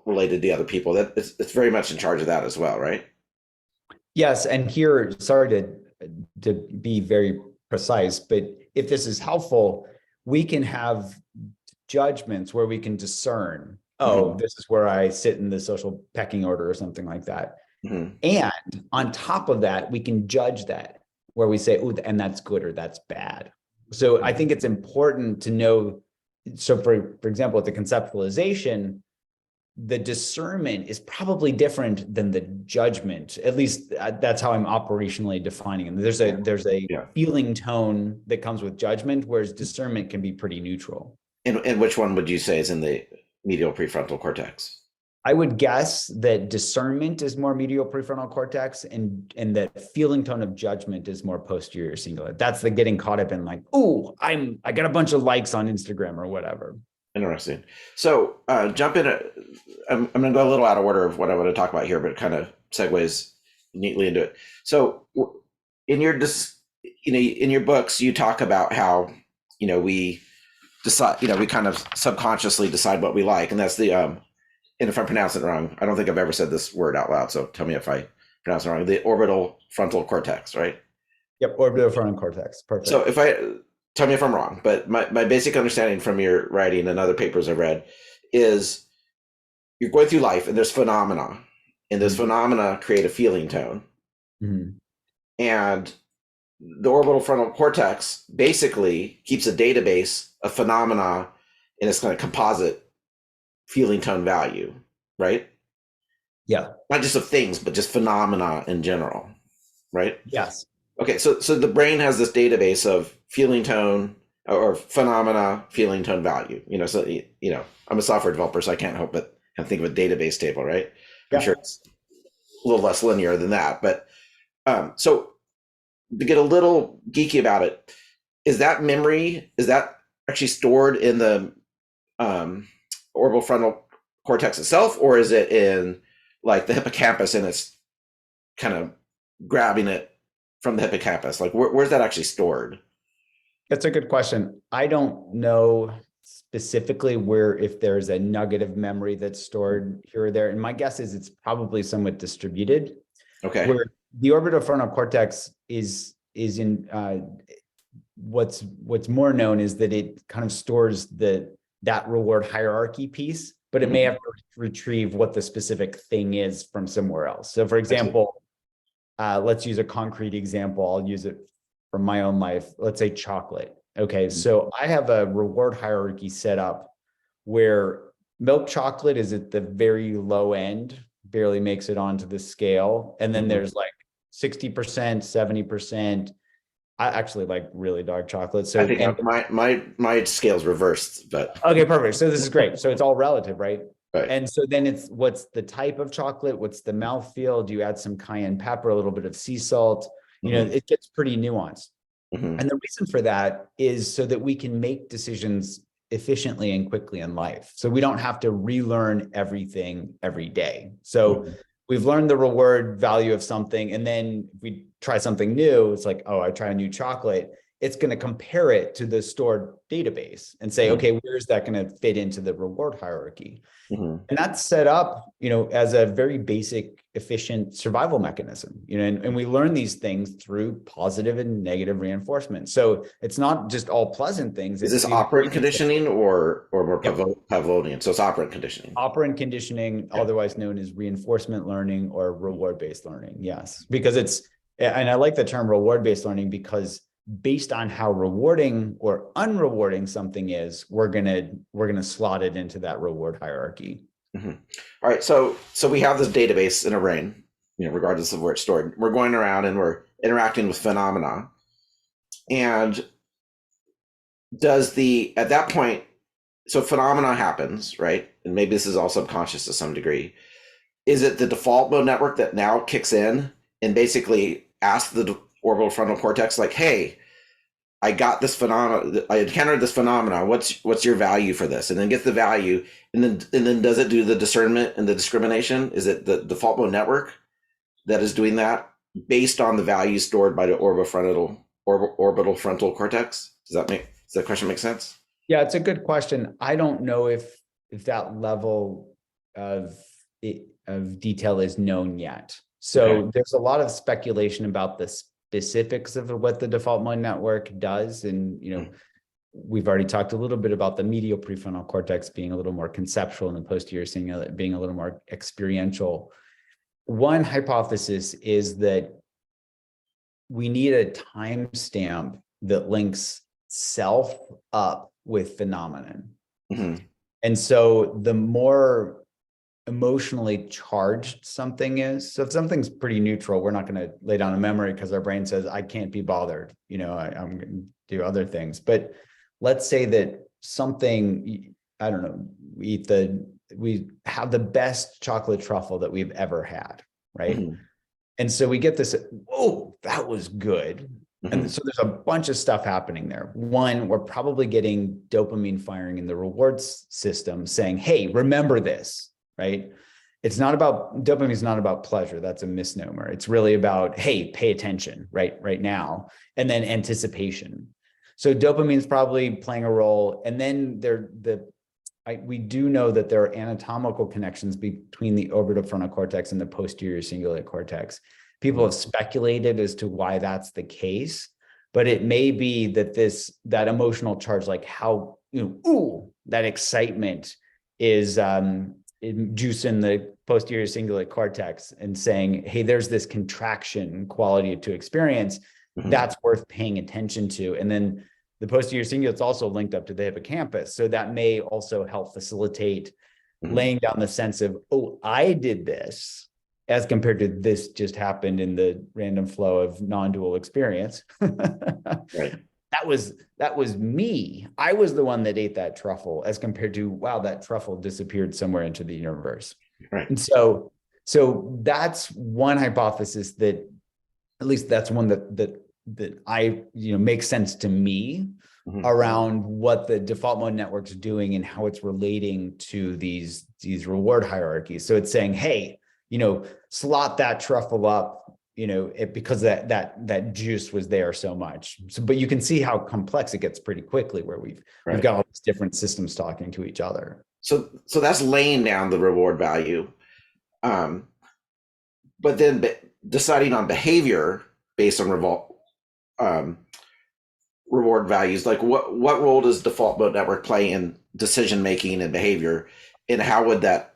S1: related to other people. That it's very much in charge of that as well, right?
S2: Yes, and here, sorry to be very precise, but if this is helpful, we can have judgments where we can discern, oh, this is where I sit in the social pecking order or something like that. And on top of that, we can judge that, where we say, oh, and that's good or that's bad. So I think it's important to know. So for example, with the conceptualization, the discernment is probably different than the judgment. At least that's how I'm operationally defining it. There's a feeling tone that comes with judgment, whereas discernment can be pretty neutral.
S1: And which one would you say is in the medial prefrontal cortex?
S2: I would guess that discernment is more medial prefrontal cortex, and that feeling tone of judgment is more posterior cingulate. That's the getting caught up in like, oh, I got a bunch of likes on Instagram or whatever.
S1: Interesting. So jump in. I'm going to go a little out of order of what I want to talk about here, but it kind of segues neatly into it. So in your in your books, you talk about how we decide, we kind of subconsciously decide what we like, and that's the and if I'm pronouncing it wrong, I don't think I've ever said this word out loud, so tell me if I pronounce it wrong. The orbital frontal cortex, right?
S2: Yep, orbital frontal cortex. Perfect.
S1: So tell me if I'm wrong, but my basic understanding from your writing and other papers I've read is you're going through life and there's phenomena, and those phenomena create a feeling tone.
S2: Mm-hmm.
S1: And the orbital frontal cortex basically keeps a database of phenomena in its kind of composite feeling tone value, right?
S2: Yeah.
S1: Not just of things, but just phenomena in general, right?
S2: Yes.
S1: Okay, so the brain has this database of feeling tone or phenomena, feeling tone value. So I'm a software developer, so I can't help but kind of think of a database table, right? I'm sure it's a little less linear than that, but so to get a little geeky about it, is that memory, is that actually stored in the orbital frontal cortex itself, or is it in like the hippocampus and it's kind of grabbing it from the hippocampus? Like where's that actually stored?
S2: That's a good question. I don't know specifically where, if there's a nugget of memory that's stored here or there. And my guess is it's probably somewhat distributed.
S1: Okay.
S2: Where the orbital frontal cortex is in what's more known is that it kind of stores that reward hierarchy piece, but it may have to retrieve what the specific thing is from somewhere else. So for example, let's use a concrete example. I'll use it from my own life. Let's say chocolate. Okay, so I have a reward hierarchy set up where milk chocolate is at the very low end, barely makes it onto the scale. And then there's like 60%, 70%. I actually like really dark chocolate. So
S1: I think my scale's reversed, but
S2: okay, perfect. So this is great. So it's all relative, right?
S1: right.
S2: And so then it's what's the type of chocolate, what's the mouthfeel? Do you add some cayenne pepper, a little bit of sea salt? It gets pretty nuanced. And the reason for that is so that we can make decisions efficiently and quickly in life. So we don't have to relearn everything every day. So we've learned the reward value of something, and then if we try something new, it's like, oh, I try a new chocolate. It's going to compare it to the stored database and say, okay, where is that going to fit into the reward hierarchy? And that's set up, as a very basic, efficient survival mechanism, and we learn these things through positive and negative reinforcement. So it's not just all pleasant things.
S1: Is this operant conditioning or more Pavlovian? So it's operant conditioning.
S2: Operant conditioning, otherwise known as reinforcement learning or reward-based learning. Yes, because and I like the term reward-based learning because based on how rewarding or unrewarding something is, we're gonna slot it into that reward hierarchy.
S1: All right, so we have this database in our brain, regardless of where it's stored. We're going around and we're interacting with phenomena. And at that point, so phenomena happens, right? And maybe this is all subconscious to some degree. Is it the default mode network that now kicks in and basically asks the orbital frontal cortex, like, hey, I got this phenomena, I encountered this phenomena, what's your value for this? And then get the value, and then does it do the discernment and the discrimination? Is it the default mode network that is doing that based on the values stored by the orbital frontal cortex? Does that question make sense?
S2: Yeah, it's a good question. I don't know if that level of detail is known yet. So there's a lot of speculation about the specifics of what the default mode network does. And, we've already talked a little bit about the medial prefrontal cortex being a little more conceptual and the posterior cingulate being a little more experiential. One hypothesis is that we need a timestamp that links self up with phenomenon. And so the more emotionally charged something is, so if something's pretty neutral, we're not going to lay down a memory because our brain says, I can't be bothered, I'm going to do other things. But let's say that something, I don't know, we eat the we have the best chocolate truffle that we've ever had, right?
S1: Mm-hmm.
S2: And so we get this, oh, that was good.
S1: Mm-hmm.
S2: And so there's a bunch of stuff happening there. One, we're probably getting dopamine firing in the rewards system saying, hey, remember this, right? Dopamine is not about pleasure. That's a misnomer. It's really about, hey, pay attention right now. And then anticipation. So dopamine is probably playing a role. And then we do know that there are anatomical connections between the orbitofrontal cortex and the posterior cingulate cortex. People have speculated as to why that's the case, but it may be that that emotional charge, like how, that excitement is juicing the posterior cingulate cortex and saying, hey, there's this contraction quality to experience that's worth paying attention to. And then the posterior cingulate is also linked up to the hippocampus. So that may also help facilitate laying down the sense of, oh, I did this, as compared to this just happened in the random flow of non-dual experience.
S1: Right.
S2: That was me. I was the one that ate that truffle, as compared to, wow, that truffle disappeared somewhere into the universe.
S1: Right.
S2: And so that's one hypothesis that, at least that's one that I, makes sense to me around what the default mode network's doing and how it's relating to these reward hierarchies. So it's saying, hey, slot that truffle up, because that juice was there so much. So, but you can see how complex it gets pretty quickly, where we've got all these different systems talking to each other.
S1: So that's laying down the reward value, but then deciding on behavior based on reward values. Like what role does default mode network play in decision making and behavior, and how would that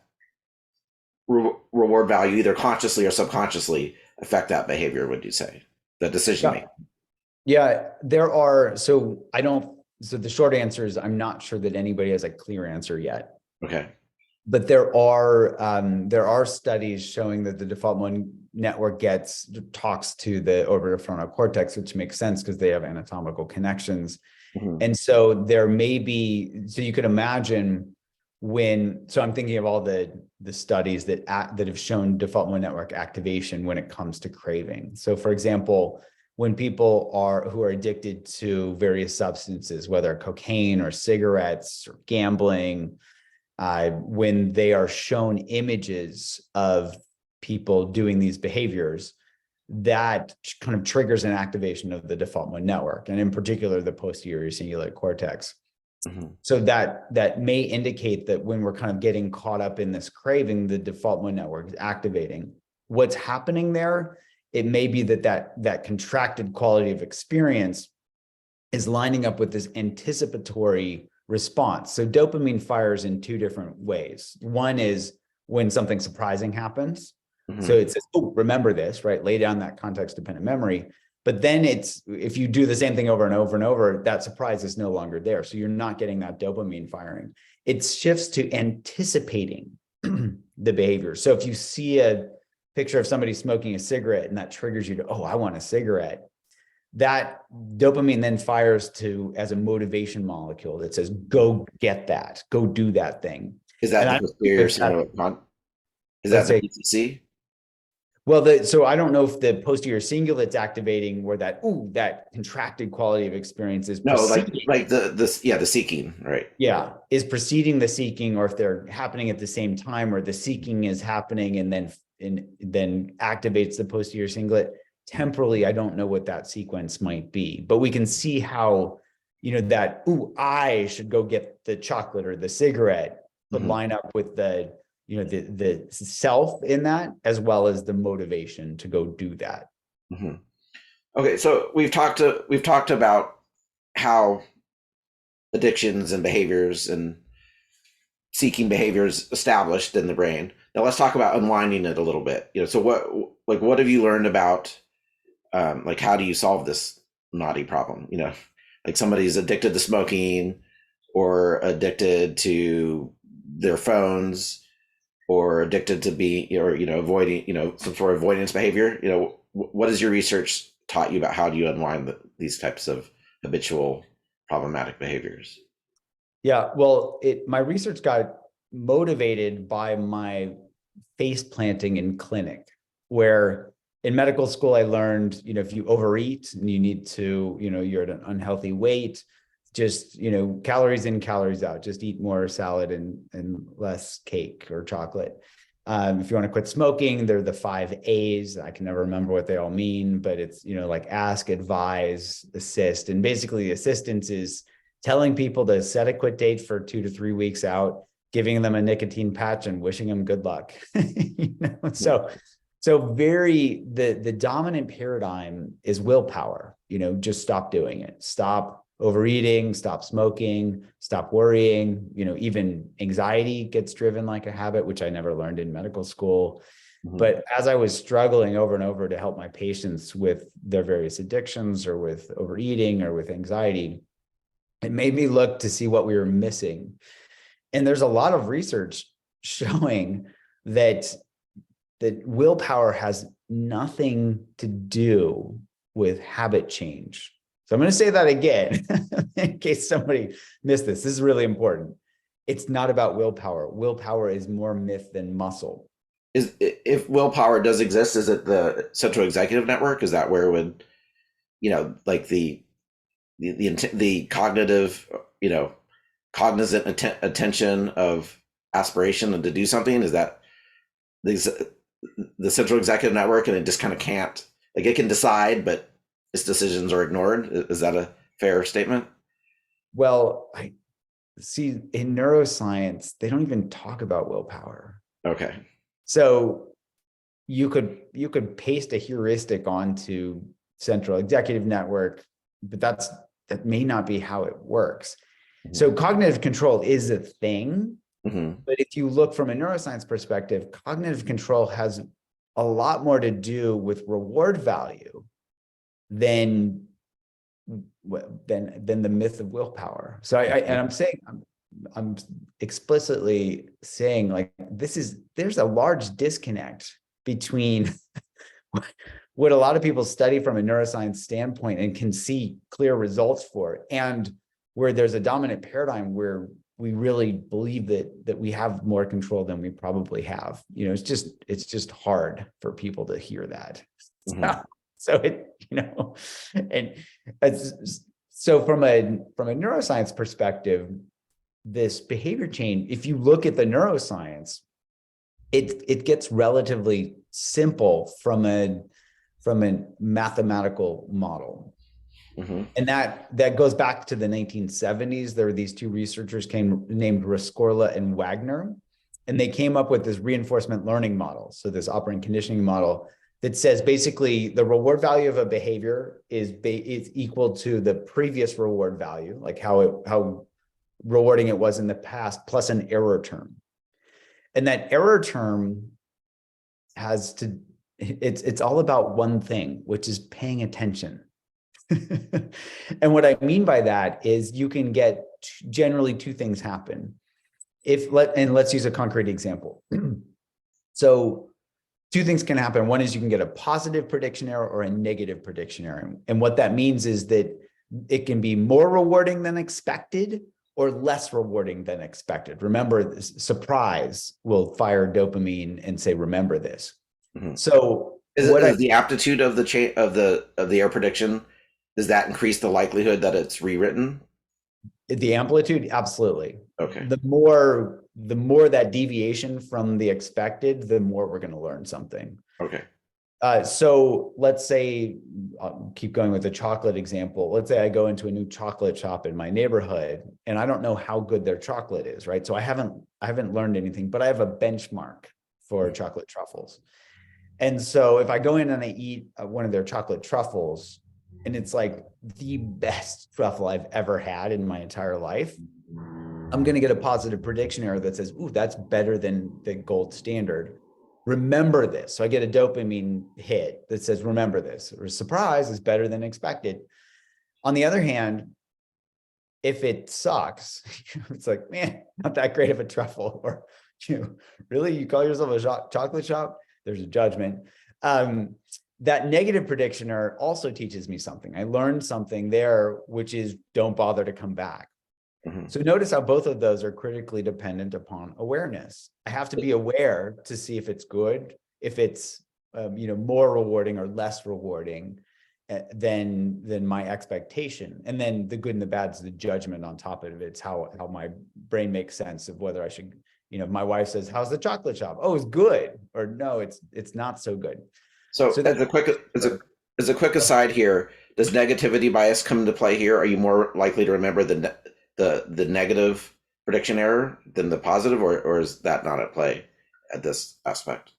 S1: reward value, either consciously or subconsciously, affect that behavior, would you say, the decision making?
S2: Yeah, there are. So the short answer is I'm not sure that anybody has a clear answer yet.
S1: Okay.
S2: But there are studies showing that the default mode network talks to the orbitofrontal cortex, which makes sense because they have anatomical connections. And so there may be, so you could imagine so I'm thinking of all the studies that have shown default mode network activation when it comes to craving. So for example, when people who are addicted to various substances, whether cocaine or cigarettes or gambling, when they are shown images of people doing these behaviors, that kind of triggers an activation of the default mode network, and in particular, the posterior cingulate cortex. So that may indicate that when we're kind of getting caught up in this craving, the default mode network is activating. What's happening there, it may be that contracted quality of experience is lining up with this anticipatory response. So dopamine fires in two different ways. One is when something surprising happens. So it says, oh, remember this, right? Lay down that context-dependent memory. But then if you do the same thing over and over and over, that surprise is no longer there. So you're not getting that dopamine firing. It shifts to anticipating the behavior. So if you see a picture of somebody smoking a cigarette and that triggers you to, oh, I want a cigarette, that dopamine then fires as a motivation molecule that says, go get that, go do that thing.
S1: Is that the posterior cingulate? Is that the PCC?
S2: Well, so I don't know if the posterior cingulate's activating where that contracted quality of experience is.
S1: No, like the seeking, right?
S2: Yeah, is preceding the seeking, or if they're happening at the same time, or the seeking is happening and then activates the posterior cingulate. Temporally, I don't know what that sequence might be, but we can see how, that, I should go get the chocolate or the cigarette, but line up with the self in that, as well as the motivation to go do that.
S1: Okay, so we've talked about how addictions and behaviors and seeking behaviors established in the brain. Now let's talk about unwinding it a little bit. So what have you learned about how do you solve this naughty problem? Like somebody's addicted to smoking or addicted to their phones, or addicted to avoiding, some sort of avoidance behavior. What has your research taught you about how do you unwind these types of habitual problematic behaviors?
S2: Yeah, well, my research got motivated by my face planting in clinic, where in medical school, I learned, if you overeat and you need to, you're at an unhealthy weight, just, calories in, calories out, just eat more salad and less cake or chocolate. If you want to quit smoking, they're the 5 A's. I can never remember what they all mean, but it's, like ask, advise, assist. And basically the assistance is telling people to set a quit date for 2 to 3 weeks out, giving them a nicotine patch and wishing them good luck. So the dominant paradigm is willpower, just stop doing it. Stop overeating, stop smoking, stop worrying. Even anxiety gets driven like a habit, which I never learned in medical school. Mm-hmm. But as I was struggling over and over to help my patients with their various addictions or with overeating or with anxiety, it made me look to see what we were missing. And there's a lot of research showing that willpower has nothing to do with habit change. So I'm going to say that again, in case somebody missed this. This is really important. It's not about willpower. Willpower is more myth than muscle.
S1: If willpower does exist, is it the central executive network? Is that where it would, like the cognitive, cognizant attention of aspiration and to do something? Is that the central executive network, and it just kind of can't, like, it can decide, but its decisions are ignored? Is that a fair statement?
S2: Well, I see in neuroscience, they don't even talk about willpower.
S1: Okay.
S2: So you could paste a heuristic onto central executive network, but that may not be how it works. Mm-hmm. So cognitive control is a thing. Mm-hmm. But if you look from a neuroscience perspective, cognitive control has a lot more to do with reward value than the myth of willpower. So I'm explicitly saying, like, there's a large disconnect between what a lot of people study from a neuroscience standpoint and can see clear results for, and where there's a dominant paradigm where we really believe that we have more control than we probably have. It's just hard for people to hear that. Mm-hmm. So so from a neuroscience perspective, this behavior change, if you look at the neuroscience, it gets relatively simple from a mathematical model. Mm-hmm. And that goes back to the 1970s. There were these 2 researchers named Rescorla and Wagner, and they came up with this reinforcement learning model. So this operant conditioning model that says basically the reward value of a behavior is equal to the previous reward value, like how rewarding it was in the past, plus an error term. And that error term it's all about one thing, which is paying attention. And what I mean by that is you can get generally 2 things happen. Let's use a concrete example. So 2 things can happen. One is you can get a positive prediction error or a negative prediction error. And what that means is that it can be more rewarding than expected or less rewarding than expected. Remember, surprise will fire dopamine and say, remember this. Mm-hmm. So
S1: is the aptitude of the error prediction, does that increase the likelihood that it's rewritten?
S2: The amplitude, absolutely.
S1: Okay.
S2: The more that deviation from the expected, the more we're going to learn something.
S1: Okay.
S2: So let's say, I'll keep going with the chocolate example. Let's say I go into a new chocolate shop in my neighborhood and I don't know how good their chocolate is, right? So I haven't learned anything, but I have a benchmark for chocolate truffles. And so if I go in and I eat one of their chocolate truffles, and it's like the best truffle I've ever had in my entire life, I'm going to get a positive prediction error that says, ooh, that's better than the gold standard. Remember this. So I get a dopamine hit that says, remember this, or surprise is better than expected. On the other hand, if it sucks, it's like, man, not that great of a truffle. Or, really, you call yourself a chocolate shop? There's a judgment. That negative prediction error also teaches me something. I learned something there, which is don't bother to come back.
S1: Mhm.
S2: So notice how both of those are critically dependent upon awareness. I have to be aware to see if it's good, if it's more rewarding or less rewarding than my expectation. And then the good and the bad is the judgment on top of it. It's how my brain makes sense of whether I should, if my wife says, "How's the chocolate shop?" "Oh, it's good," or "No, it's not so good."
S1: So
S2: So
S1: as a quick aside here, does negativity bias come into play here? Are you more likely to remember the negative prediction error than the positive, or is that not at play at this aspect?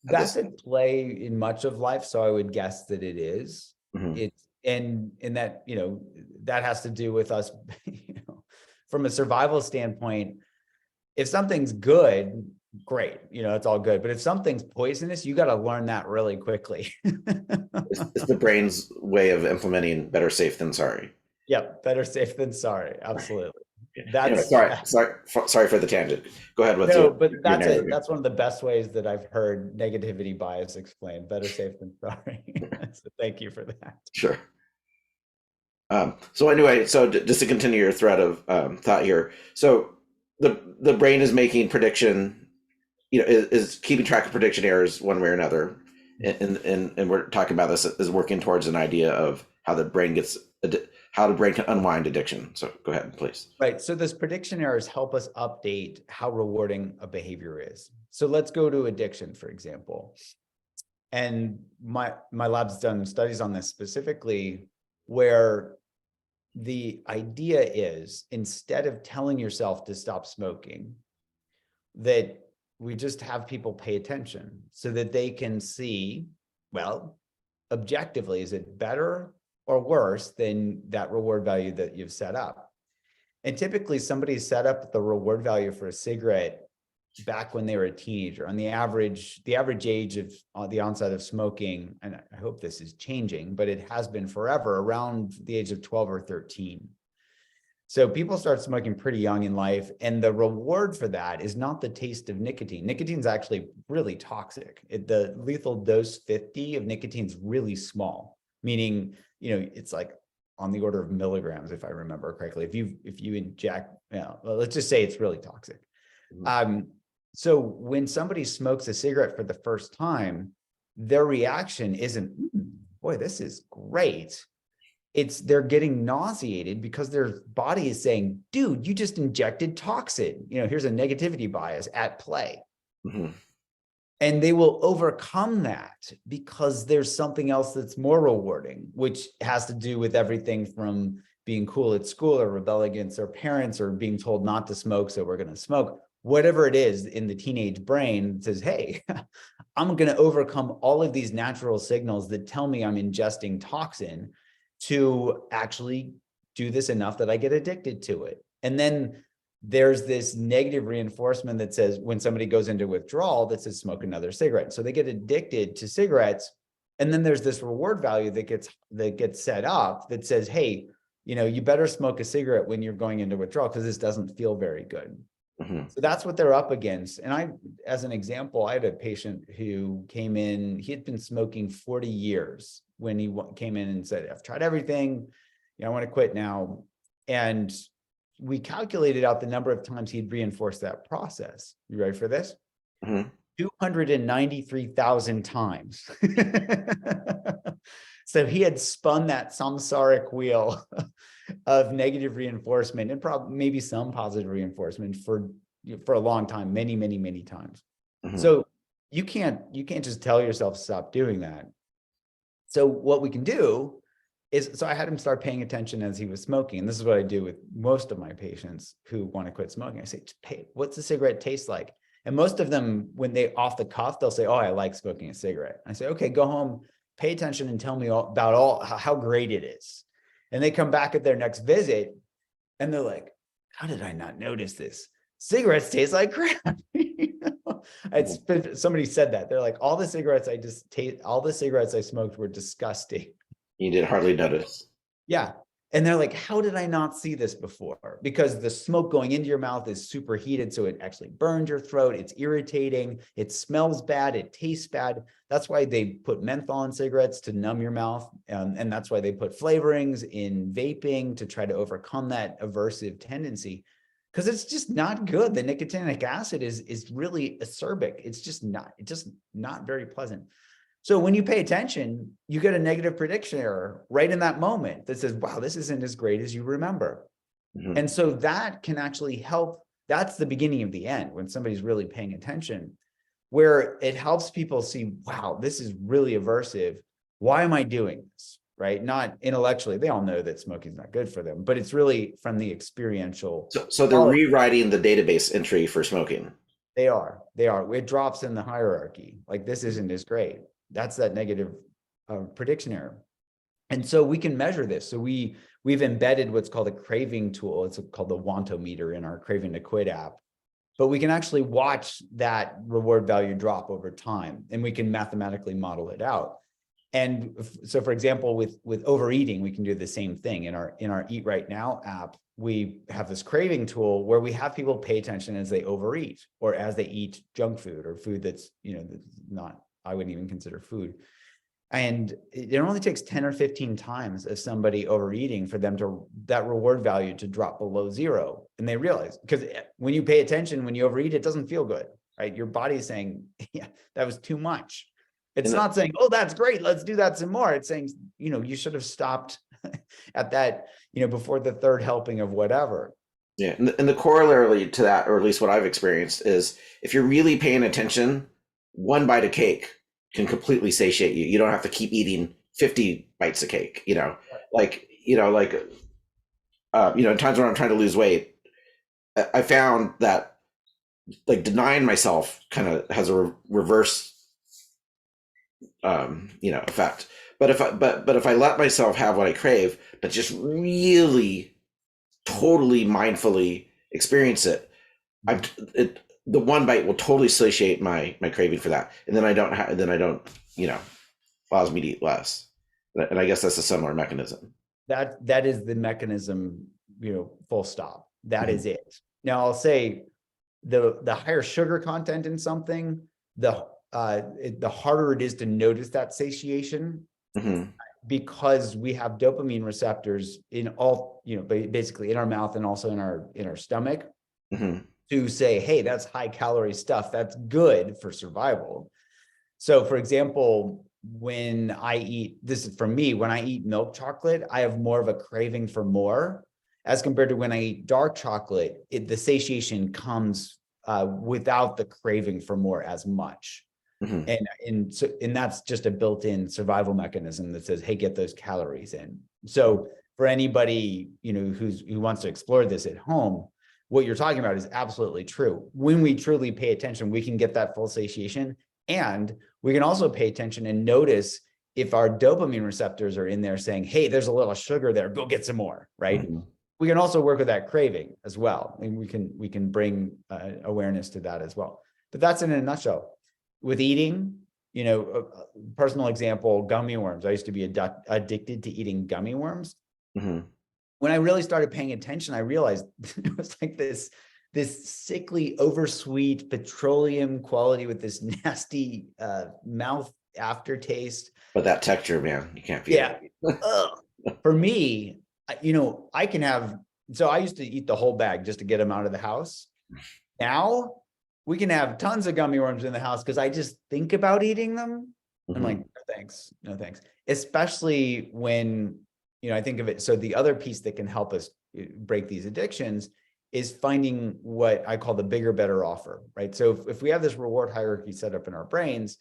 S2: that's at play in much of life. So I would guess that it is.
S1: Mhm.
S2: It's and that, that has to do with us, from a survival standpoint. If something's good, great, it's all good. But if something's poisonous, you got to learn that really quickly.
S1: It's the brain's way of implementing better safe than sorry.
S2: Yep, better safe than sorry. Absolutely.
S1: Anyway, sorry for the tangent. Go ahead with
S2: No, but
S1: your narrative.
S2: that's one of the best ways that I've heard negativity bias explained. Better safe than sorry. So thank you for that.
S1: Sure. So anyway, just to continue your thread of thought here, so the brain is making prediction, is keeping track of prediction errors one way or another, and we're talking about this as working towards an idea of how the brain can unwind addiction. So go ahead, please.
S2: Right. So those prediction errors help us update how rewarding a behavior is. So let's go to addiction, for example. And my lab's done studies on this specifically, where the idea is, instead of telling yourself to stop smoking, that we just have people pay attention so that they can see, well, objectively, is it better or worse than that reward value that you've set up? And typically somebody set up the reward value for a cigarette back when they were a teenager. On the average age of the onset of smoking, and I hope this is changing, but it has been forever, around the age of 12 or 13. So people start smoking pretty young in life, and the reward for that is not the taste of nicotine. Nicotine is actually really toxic. The lethal dose 50 of nicotine is really small, meaning, it's like on the order of milligrams, if I remember correctly. If you inject, well, let's just say it's really toxic.
S1: Mhm.
S2: So when somebody smokes a cigarette for the first time, their reaction isn't, boy, this is great. It's they're getting nauseated because their body is saying, dude, you just injected toxin. Here's a negativity bias at play.
S1: Mhm.
S2: And they will overcome that because there's something else that's more rewarding, which has to do with everything from being cool at school or rebel against their parents or being told not to smoke, so we're going to smoke. Whatever it is in the teenage brain says, hey, I'm going to overcome all of these natural signals that tell me I'm ingesting toxin to actually do this enough that I get addicted to it. And then there's this negative reinforcement that says, when somebody goes into withdrawal, that says smoke another cigarette. So they get addicted to cigarettes. And then there's this reward value that gets set up that says, hey, you better smoke a cigarette when you're going into withdrawal because this doesn't feel very good.
S1: Mhm.
S2: So that's what they're up against. And as an example, I had a patient who came in, he had been smoking 40 years when he came in and said, I've tried everything, I want to quit now. And we calculated out the number of times he'd reinforced that process. You ready for this?
S1: Mhm.
S2: 293,000 times. So he had spun that samsaric wheel of negative reinforcement and probably maybe some positive reinforcement for a long time, many, many, many times.
S1: Mhm.
S2: So you can't just tell yourself to stop doing that. So what we can do is, so I had him start paying attention as he was smoking. And this is what I do with most of my patients who want to quit smoking. I say, what's the cigarette taste like? And most of them, when they off the cuff, they'll say, oh, I like smoking a cigarette. I say, okay, go home, pay attention and tell me about how great it is. And they come back at their next visit and they're like, how did I not notice this? Cigarettes taste like crap. Somebody said that. They're like, all the cigarettes I smoked were disgusting.
S1: You did hardly notice.
S2: Yeah. And they're like, how did I not see this before? Because the smoke going into your mouth is superheated, so it actually burns your throat. It's irritating. It smells bad. It tastes bad. That's why they put menthol in cigarettes to numb your mouth. And that's why they put flavorings in vaping to try to overcome that aversive tendency, because it's just not good. The nicotinic acid is really acerbic. It's just not very pleasant. So when you pay attention, you get a negative prediction error right in that moment that says, wow, this isn't as great as you remember.
S1: Mm-hmm.
S2: And so that can actually help. That's the beginning of the end when somebody's really paying attention, where it helps people see, wow, this is really aversive. Why am I doing this? Right? Not intellectually. They all know that smoking is not good for them, but it's really from the experiential.
S1: So they're rewriting the database entry for smoking.
S2: They are. It drops in the hierarchy. Like, this isn't as great. That's that negative prediction error. And so we can measure this. So we've embedded what's called a craving tool. It's called the Wantometer in our Craving to Quit app. But we can actually watch that reward value drop over time, and we can mathematically model it out. And so, for example, with overeating, we can do the same thing. In our Eat Right Now app, we have this craving tool where we have people pay attention as they overeat or as they eat junk food or food that's, that's not, I wouldn't even consider food. And it only takes 10 or 15 times of somebody overeating for them that reward value to drop below zero. And they realize, because when you pay attention, when you overeat, it doesn't feel good, right? Your body's saying, yeah, that was too much. It's not saying, oh, that's great, let's do that some more. It's saying, you should have stopped at that, before the third helping of whatever.
S1: Yeah. And the corollary to that, or at least what I've experienced, is if you're really paying attention, one bite of cake can completely satiate you. You don't have to keep eating 50 bites of cake, in times when I'm trying to lose weight, I found that like denying myself kind of has a reverse, effect. But if I let myself have what I crave, but just really totally mindfully experience it, the one bite will totally satiate my craving for that, and then I don't allows me to eat less. And I guess that's a similar mechanism.
S2: That is the mechanism, full stop. That is it. Now I'll say the higher sugar content in something, the harder it is to notice that satiation, because we have dopamine receptors in all, basically in our mouth and also in our stomach, to say, hey, that's high calorie stuff. That's good for survival. So for example, when I eat, this is for me, when I eat milk chocolate, I have more of a craving for more, as compared to when I eat dark chocolate, the satiation comes without the craving for more as much. And that's just a built-in survival mechanism that says, hey, get those calories in. So for anybody, who wants to explore this at home, what you're talking about is absolutely true. When we truly pay attention, we can get that full satiation, and we can also pay attention and notice if our dopamine receptors are in there saying, hey, there's a little sugar there, go get some more, right? We can also work with that craving as well. And we can bring awareness to that as well. But that's in a nutshell. With eating, a personal example, gummy worms. I used to be addicted to eating gummy worms. When I really started paying attention, I realized it was like this sickly, oversweet petroleum quality with this nasty mouth aftertaste.
S1: But that texture, man, you can't feel it.
S2: For me, I can have, so I used to eat the whole bag just to get them out of the house. Now we can have tons of gummy worms in the house because I just think about eating them. I'm like, no thanks. Especially when, I think of it. So the other piece that can help us break these addictions is finding what I call the bigger, better offer, right? So if we have this reward hierarchy set up in our brains,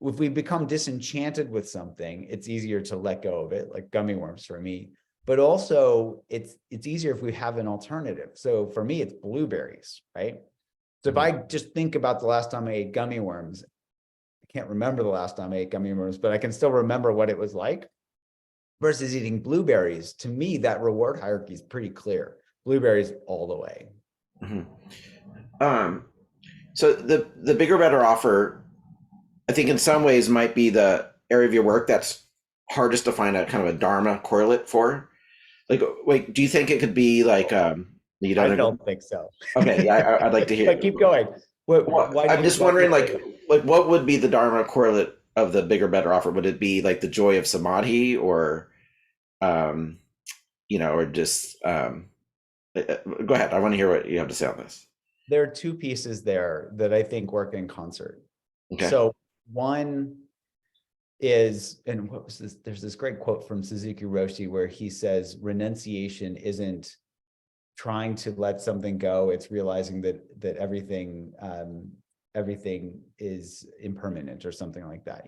S2: if we become disenchanted with something, it's easier to let go of it, like gummy worms for me. But also it's easier if we have an alternative. So for me, it's blueberries, right? So if I just think about the last time I ate gummy worms, I can't remember the last time I ate gummy worms, but I can still remember what it was like. Versus eating blueberries, to me, that reward hierarchy is pretty clear. Blueberries all the way.
S1: So the bigger, better offer, I think in some ways might be the area of your work that's hardest to find a kind of a dharma correlate for. Like, wait, do you think it could be like you
S2: I
S1: don't agree?
S2: don't think so.
S1: Okay, yeah, I'd like to hear.
S2: But keep going.
S1: Well,
S2: Why do
S1: I'm
S2: you,
S1: just
S2: why do
S1: wondering,
S2: you say that?
S1: like what would be the Dharma correlate of the bigger, better offer? Would it be like the joy of samadhi, or um, or just go ahead. I want to hear what you have to say on this.
S2: There are two pieces there that I think work in concert.
S1: Okay.
S2: So one is, and what was this? There's this great quote from Suzuki Roshi where he says, renunciation isn't trying to let something go. It's realizing that everything is impermanent or something like that,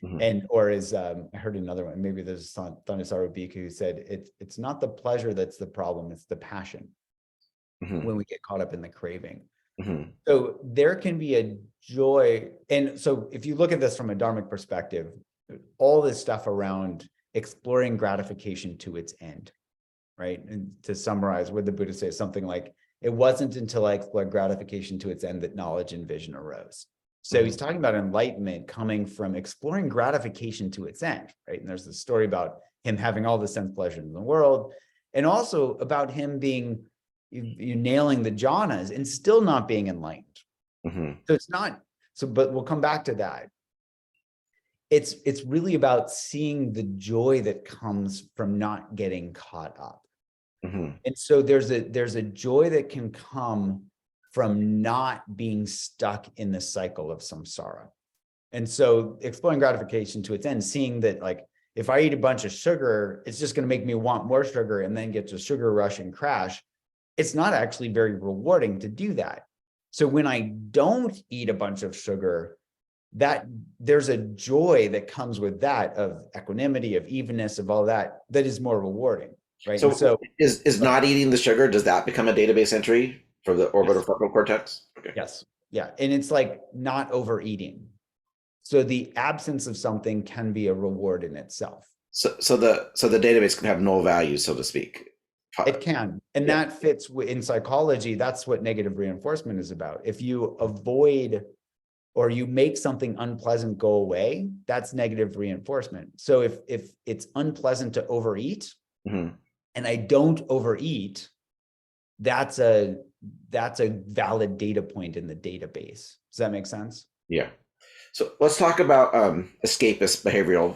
S1: Mhm.
S2: And or is I heard another one, maybe there's Thanissaro Bhikkhu who said it's not the pleasure that's the problem, it's the passion
S1: Mhm.
S2: when we get caught up in the craving.
S1: Mhm.
S2: So there can be a joy. And so if you look at this from a dharmic perspective, all this stuff around exploring gratification to its end, right? And to summarize what the Buddha says, something like, it wasn't until I explored gratification to its end that knowledge and vision arose. So he's talking about enlightenment coming from exploring gratification to its end, right? And there's this story about him having all the sense pleasure in the world, and also about him being you nailing the jhanas and still not being enlightened.
S1: Mhm.
S2: So it's not so, but we'll come back to that. It's really about seeing the joy that comes from not getting caught up.
S1: Mhm.
S2: And so there's a joy that can come from not being stuck in the cycle of samsara. And so exploring gratification to its end, seeing that like if I eat a bunch of sugar, it's just going to make me want more sugar and then get to sugar rush and crash. It's not actually very rewarding to do that. So when I don't eat a bunch of sugar, that there's a joy that comes with that of equanimity, of evenness, of all that is more rewarding, right? And
S1: So
S2: so
S1: is not eating the sugar, does that become a database entry for the
S2: yes,
S1: orbitofrontal cortex? Okay.
S2: yes, yeah, and it's like not overeating. So the absence of something can be a reward in itself.
S1: So the database can have null value, so to speak.
S2: It can, and
S1: Yeah.
S2: that fits in psychology. That's what negative reinforcement is about. If you avoid or you make something unpleasant go away, that's negative reinforcement. So if it's unpleasant to overeat,
S1: Mhm.
S2: and I don't overeat, that's a valid data point in the database. Does that make sense?
S1: Yeah. So let's talk about escapist behavioral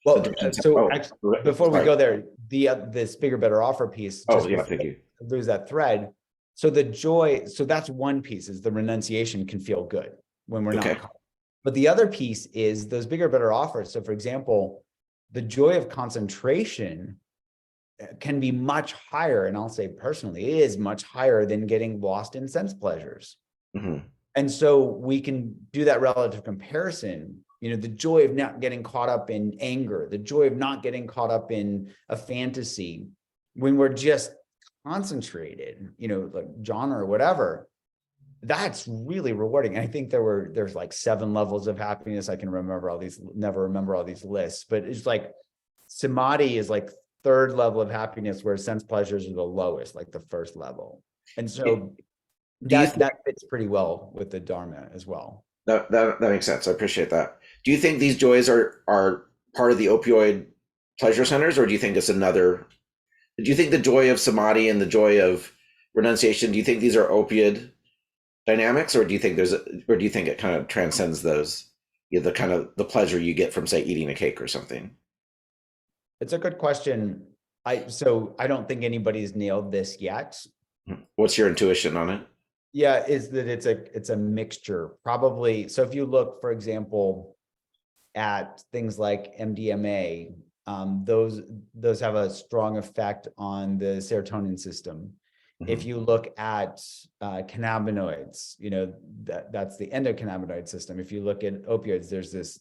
S2: Well,
S1: addictions.
S2: so
S1: Oh,
S2: actually, before we
S1: sorry.
S2: go there, this bigger, better offer piece,
S1: Oh,
S2: just
S1: yeah,
S2: before
S1: thank you.
S2: I lose that thread. So the joy, so that's one piece, is the renunciation can feel good when we're
S1: Okay.
S2: not caught. But the other piece is those bigger, better offers. So for example, the joy of concentration can be much higher. And I'll say personally, it is much higher than getting lost in sense pleasures.
S1: Mhm.
S2: And so we can do that relative comparison, the joy of not getting caught up in anger, the joy of not getting caught up in a fantasy when we're just concentrated, like genre or whatever. That's really rewarding. And I think there's like 7 levels of happiness. I can never remember all these lists, but it's like samadhi is like 3rd level of happiness, where sense pleasures are the lowest, like the 1st level. And so
S1: Do you think
S2: that fits pretty well with the Dharma as well.
S1: that makes sense? I appreciate that. Do you think these joys are part of the opioid pleasure centers, or do you think it's another? Do you think the joy of samadhi and the joy of renunciation? Do you think these are opioid dynamics, or do you think it kind of transcends those? The kind of the pleasure you get from, say, eating a cake or something.
S2: It's a good question. So I don't think anybody's nailed this yet.
S1: What's your intuition on it?
S2: Yeah, is that it's a mixture, probably. So if you look, for example, at things like MDMA, those have a strong effect on the serotonin system. If
S1: Mhm.
S2: you look at cannabinoids, that's the endocannabinoid system. If you look at opioids, there's this,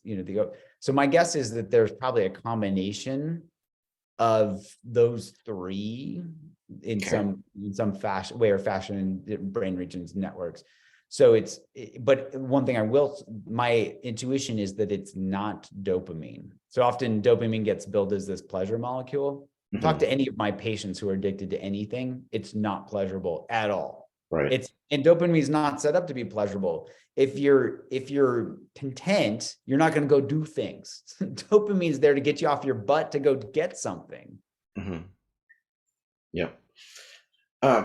S2: so my guess is that there's probably a combination of those 3 in
S1: Okay.
S2: some fashion, way or fashion, in brain regions, networks. So but one thing my intuition is that it's not dopamine. So often dopamine gets billed as this pleasure molecule. Talk
S1: Mhm.
S2: to any of my patients who are addicted to anything, it's not pleasurable at all.
S1: Right.
S2: And dopamine is not set up to be pleasurable. If you're content, you're not going to go do things. Dopamine is there to get you off your butt to go get something.
S1: Mhm. Yeah.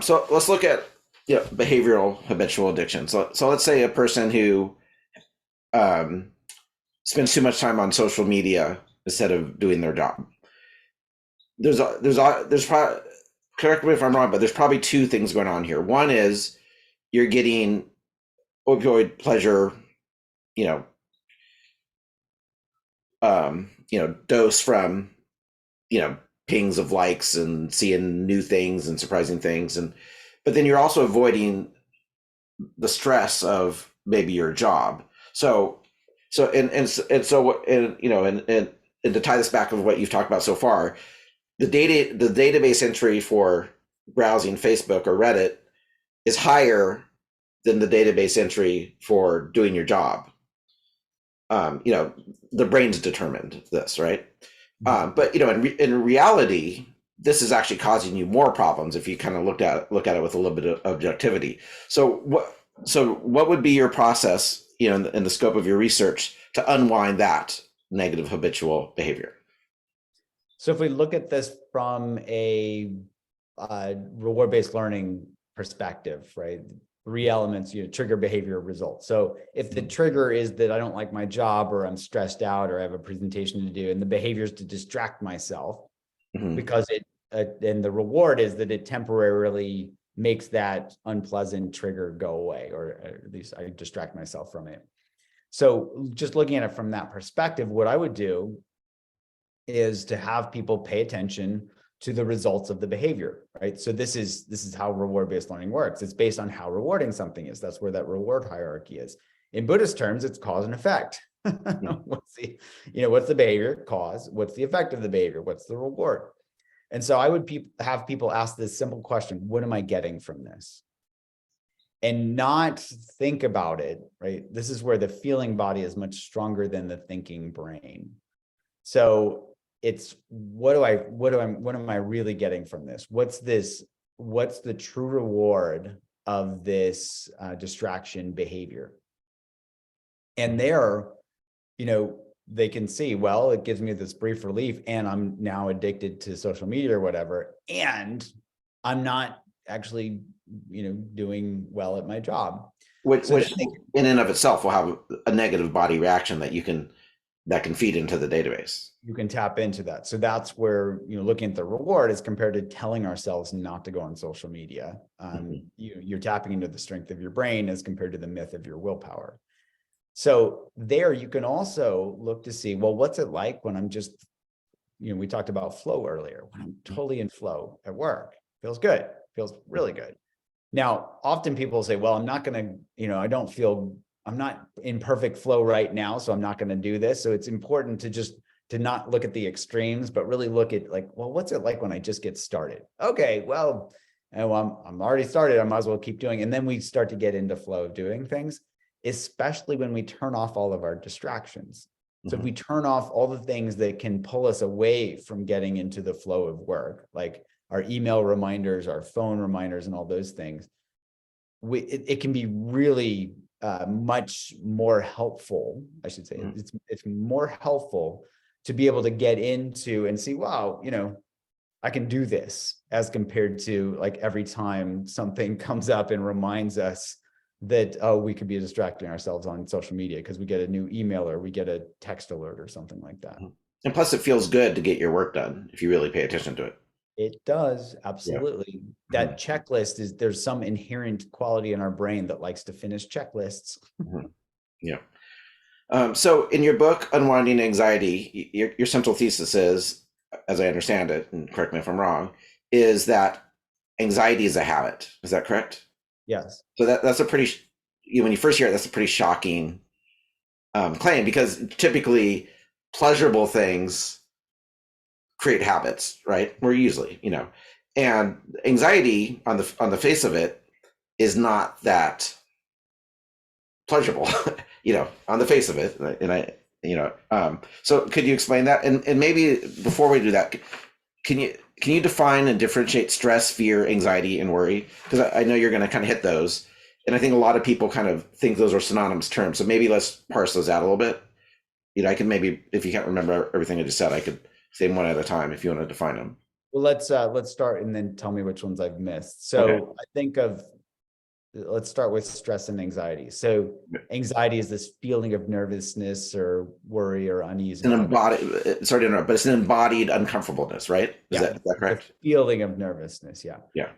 S1: So let's look at behavioral habitual addiction. So let's say a person who spends too much time on social media instead of doing their job. There's probably, correct me if I'm wrong, but there's probably two things going on here. One is you're getting opioid pleasure, you know, dose from, pings of likes and seeing new things and surprising things, but then you're also avoiding the stress of maybe your job. And to tie this back of what you've talked about so far, the database entry for browsing Facebook or Reddit is higher than the database entry for doing your job. The brain's determined this, right? But in reality, this is actually causing you more problems if you kind of look at it with a little bit of objectivity. So what would be your process, in the scope of your research, to unwind that negative habitual behavior?
S2: So if we look at this from a reward-based learning perspective, right? 3 elements, trigger, behavior, result. So if the trigger is that I don't like my job, or I'm stressed out, or I have a presentation to do, and the behavior is to distract myself, because and the reward is that it temporarily makes that unpleasant trigger go away, or at least I distract myself from it. So just looking at it from that perspective, what I would do is to have people pay attention to the results of the behavior, right? So this is how reward-based learning works. It's based on how rewarding something is. That's where that reward hierarchy is. In Buddhist terms, it's cause and effect. What's the behavior? Cause. What's the effect of the behavior? What's the reward? And so I would have people ask this simple question: what am I getting from this? And not think about it, right? This is where the feeling body is much stronger than the thinking brain. So it's what am I really getting from this? What's the true reward of this distraction behavior? And there, they can see, well, it gives me this brief relief, and I'm now addicted to social media or whatever, and I'm not actually, doing well at my job.
S1: Which in and of itself will have a negative body reaction that can feed into the database.
S2: You can tap into that. So that's where, looking at the reward is compared to telling ourselves not to go on social media. You're tapping into the strength of your brain as compared to the myth of your willpower. So there you can also look to see, well, what's it like when I'm just, we talked about flow earlier, when I'm totally in flow at work. Feels good, feels really good. Now, often people say, well, I'm not going to, I'm not in perfect flow right now, so I'm not going to do this. So it's important to not look at the extremes, but really look at what's it like when I just get started? Okay, well, I'm already started. I might as well keep doing. And then we start to get into flow of doing things, especially when we turn off all of our distractions. So if we turn off all the things that can pull us away from getting into the flow of work, like our email reminders, our phone reminders, and all those things, it can be really much more helpful, I should say. It's more helpful to be able to get into and see, wow, I can do this, as compared to every time something comes up and reminds us that, we could be distracting ourselves on social media because we get a new email or we get a text alert or something like that.
S1: And plus, it feels good to get your work done if you really pay attention to it.
S2: It does, absolutely. Yeah. That checklist there's some inherent quality in our brain that likes to finish checklists.
S1: Yeah. So in your book, Unwinding Anxiety, your central thesis is, as I understand it, and correct me if I'm wrong, is that anxiety is a habit. Is that correct?
S2: Yes.
S1: So that's a pretty, when you first hear it, that's a pretty shocking claim, because typically pleasurable things create habits, right? More usually, and anxiety on the face of it is not that pleasurable, on the face of it. And so could you explain that? And maybe before we do that, can you define and differentiate stress, fear, anxiety, and worry? Because I know you're going to kind of hit those. And I think a lot of people kind of think those are synonymous terms. So maybe let's parse those out a little bit. I can maybe, if you can't remember everything I just said, I could say them one at a time if you want to define them.
S2: Well, let's start and then tell me which ones I've missed. So
S1: Okay.
S2: I think of, let's start with stress and anxiety. So anxiety is this feeling of nervousness or worry or unease
S1: It's an
S2: about it.
S1: embodied, sorry to interrupt, but it's an embodied uncomfortableness, right? Is
S2: Yeah,
S1: that
S2: it's a
S1: correct?
S2: feeling of nervousness. Yeah.
S1: Yeah.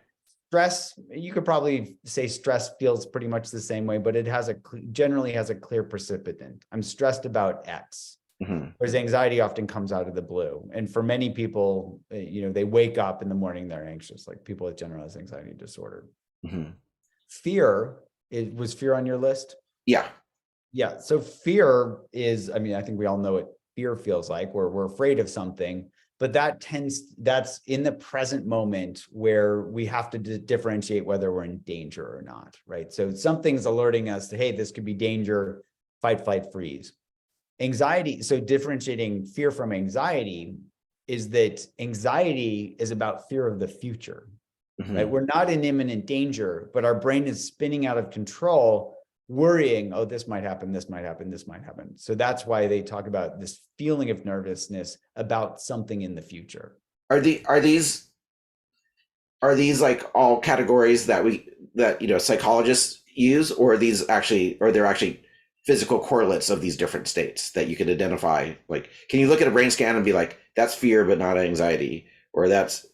S2: Stress, you could probably say stress feels pretty much the same way, but it generally has a clear precipitant. I'm stressed about X.
S1: Hmm.
S2: Whereas anxiety often comes out of the blue. And for many people, they wake up in the morning, they're anxious, like people with generalized anxiety disorder.
S1: Hmm.
S2: Fear, was fear on your list?
S1: Yeah.
S2: Yeah. So fear is, I mean, I think we all know what fear feels like, where we're afraid of something, but that's in the present moment where we have to differentiate whether we're in danger or not, right? So something's alerting us to, hey, this could be danger, fight, flight, freeze. Anxiety, so differentiating fear from anxiety is that anxiety is about fear of the future, right?
S1: Hmm.
S2: We're not in imminent danger, but our brain is spinning out of control, worrying, oh, this might happen, this might happen, this might happen. So that's why they talk about this feeling of nervousness about something in the future.
S1: Are these like all categories that psychologists use, or they're actually physical correlates of these different states that you could identify? Like, can you look at a brain scan and be like, that's fear but not anxiety, or that's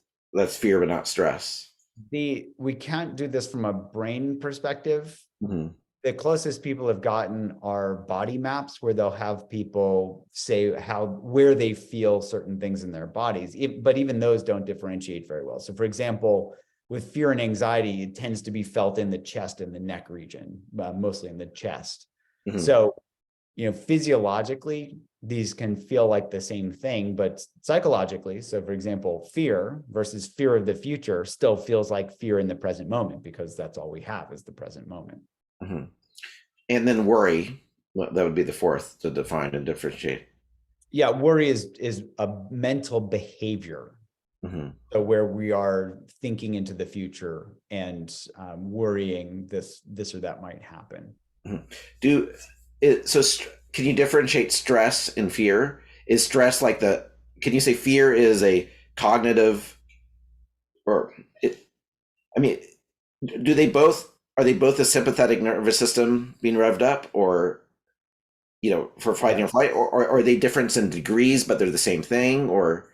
S1: fear but not stress?
S2: We can't do this from a brain perspective.
S1: Hmm.
S2: The closest people have gotten are body maps, where they'll have people say where they feel certain things in their bodies, but even those don't differentiate very well. So for example, with fear and anxiety, it tends to be felt in the chest and the neck region, mostly in the chest.
S1: Hmm.
S2: So, physiologically, these can feel like the same thing, but psychologically, so for example, fear versus fear of the future still feels like fear in the present moment, because that's all we have is the present moment.
S1: Hmm. And then worry, well, that would be the fourth to define and differentiate.
S2: Yeah, worry is a mental behavior.
S1: Hmm.
S2: So where we are thinking into the future and worrying this or that might happen.
S1: Hmm. Do it, so. Can you differentiate stress and fear? Is stress like Can you say fear is a cognitive, or I mean, do they both? Are they both the sympathetic nervous system being revved up, or for fighting
S2: Yeah.
S1: or flight, or are they different in degrees, but they're the same thing? Or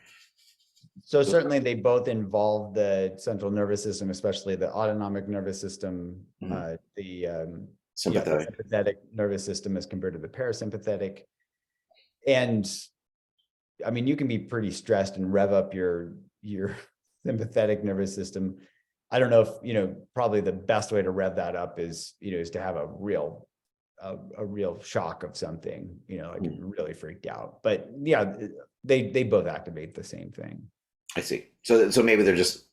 S2: So certainly they both involve the central nervous system, especially the autonomic nervous system,
S1: Mhm.
S2: the
S1: Sympathetic.
S2: sympathetic nervous system as compared to the parasympathetic. And I mean, you can be pretty stressed and rev up your sympathetic nervous system. I don't know if, probably the best way to rev that up is to have a real shock of something, like really freaked out. But yeah, they both activate the same thing.
S1: I see. So maybe they're just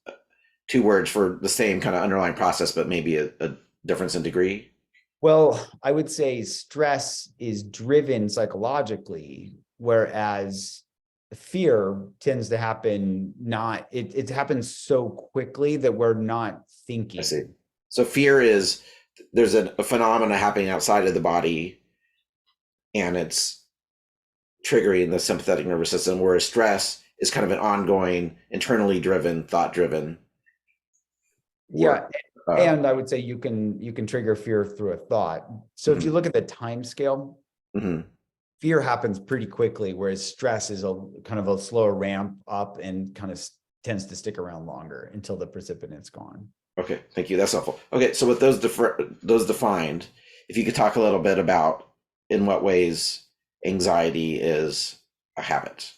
S1: two words for the same kind of underlying process, but maybe a difference in degree.
S2: Well, I would say stress is driven psychologically, whereas fear tends to happen it happens so quickly that we're not
S1: I see.
S2: thinking.
S1: So fear is there's a phenomena happening outside of the body, and it's triggering the sympathetic nervous system, whereas stress is kind of an ongoing, internally driven, thought driven
S2: Yeah.
S1: work.
S2: And I would say you can trigger fear through a thought. So if you look at the time scale,
S1: Mhm.
S2: fear happens pretty quickly, whereas stress is a kind of a slower ramp up and kind of tends to stick around longer until the precipitant's gone.
S1: Okay, thank you. That's helpful. Okay, so with those defined, if you could talk a little bit about in what ways anxiety is a habit.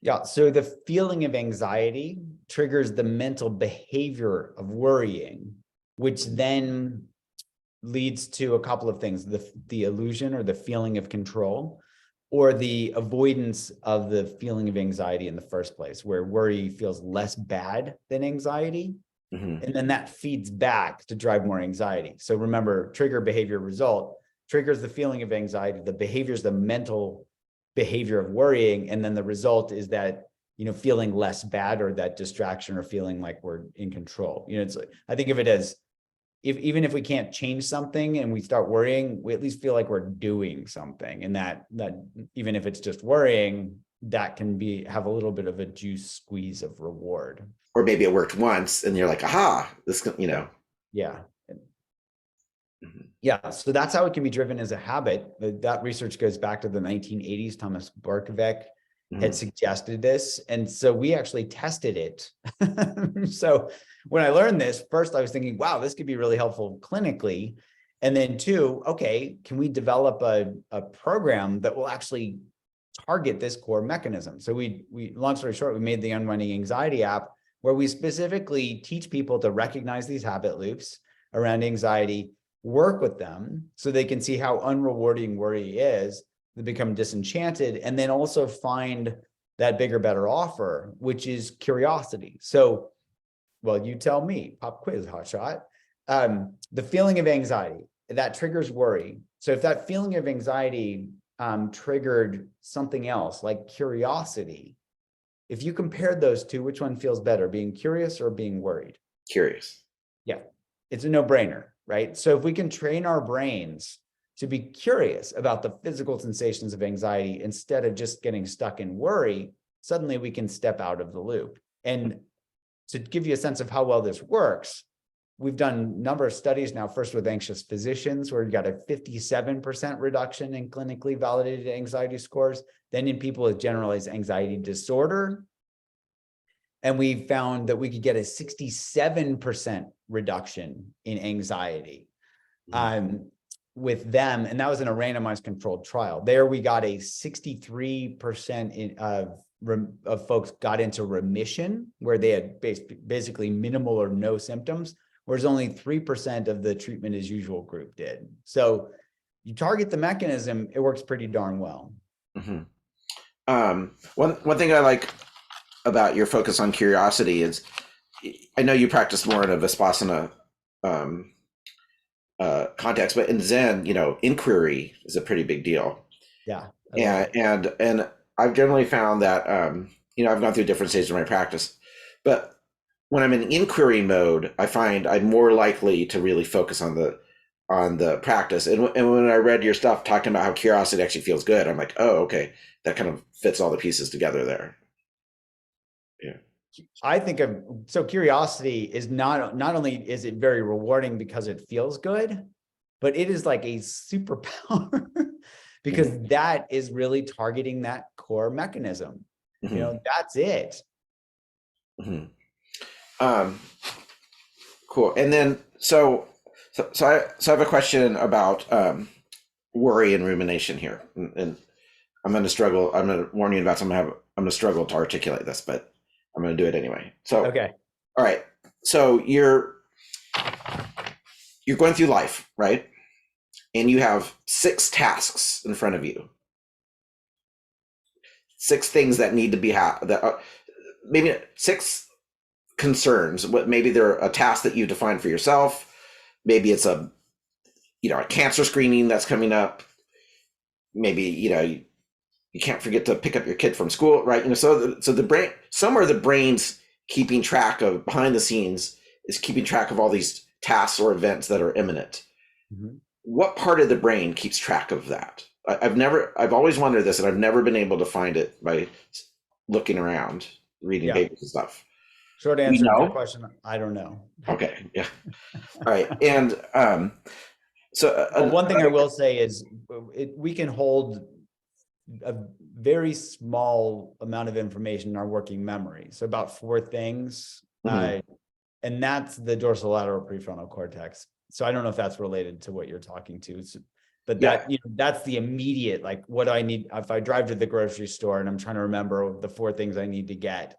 S2: Yeah. So the feeling of anxiety triggers the mental behavior of worrying, which then leads to a couple of things: the illusion or the feeling of control, or the avoidance of the feeling of anxiety in the first place, where worry feels less bad than anxiety.
S1: Hmm.
S2: And then that feeds back to drive more anxiety. So remember, trigger, behavior, result. Triggers the feeling of anxiety. The behavior is the mental behavior of worrying. And then the result is that, feeling less bad, or that distraction, or feeling like we're in control. It's like, I think of it as, even if we can't change something and we start worrying, we at least feel like we're doing something. And that even if it's just worrying, that can have a little bit of a juice squeeze of reward.
S1: Or maybe it worked once and you're like, aha, this can,
S2: Yeah.
S1: Mhm.
S2: Yeah. So that's how it can be driven as a habit. That research goes back to the 1980s. Thomas Berkovec had suggested this. And so we actually tested it. So when I learned this, first I was thinking, wow, this could be really helpful clinically. And then two, okay, can we develop a program that will actually target this core mechanism? So we long story short, we made the Unwinding Anxiety app, where we specifically teach people to recognize these habit loops around anxiety, work with them so they can see how unrewarding worry is, they become disenchanted, and then also find that bigger, better offer, which is curiosity. So, well, you tell me, pop quiz, hotshot. The feeling of anxiety, that triggers worry. So if that feeling of anxiety triggered something else like curiosity, if you compared those two, which one feels better, being curious or being worried?
S1: Curious.
S2: Yeah, it's a no-brainer, right? So if we can train our brains to be curious about the physical sensations of anxiety instead of just getting stuck in worry, suddenly we can step out of the loop. And to give you a sense of how well this works, we've done a number of studies now, first with anxious physicians, where you got a 57% reduction in clinically validated anxiety scores, then in people with generalized anxiety disorder. And we found that we could get a 67% reduction in anxiety with them. And that was in a randomized controlled trial. There we got a 63% of folks got into remission, where they had basically minimal or no symptoms, whereas only 3% of the treatment as usual group did. So you target the mechanism, it works pretty darn well.
S1: One thing I like about your focus on curiosity is, I know you practice more in a Vipassana context, but in Zen, inquiry is a pretty big deal.
S2: Yeah.
S1: And I've generally found that, I've gone through different stages of my practice, but when I'm in inquiry mode, I find I'm more likely to really focus on the practice. And when I read your stuff talking about how curiosity actually feels good, I'm like, oh, okay, that kind of fits all the pieces together there. Yeah.
S2: I think so curiosity is not only is it very rewarding because it feels good, but it is like a superpower because that is really targeting that core mechanism. That's it.
S1: Cool. And then so I have a question about worry and rumination here, and I'm going to struggle. I'm going to warn you about something. I'm going to struggle to articulate this, but I'm going to do it anyway. So,
S2: okay.
S1: All right. So you're going through life, right? And you have 6 tasks in front of you. 6 things that need to be maybe 6 concerns. Maybe they're a task that you define for yourself. Maybe it's a cancer screening that's coming up. Maybe you can't forget to pick up your kid from school, right? So the brain, somewhere the brain's keeping track of, behind the scenes, is keeping track of all these tasks or events that are imminent. What part of the brain keeps track of that? I've always wondered this, and I've never been able to find it by looking around, reading papers and stuff.
S2: Short answer to your question, I don't know.
S1: Okay. Yeah. All right. And
S2: one thing I will say is we can hold a very small amount of information in our working memory. So about 4 things, and that's the dorsolateral prefrontal cortex. So I don't know if that's related to what you're talking to, but that's the immediate, like, what do I need? If I drive to the grocery store and I'm trying to remember the 4 things I need to get,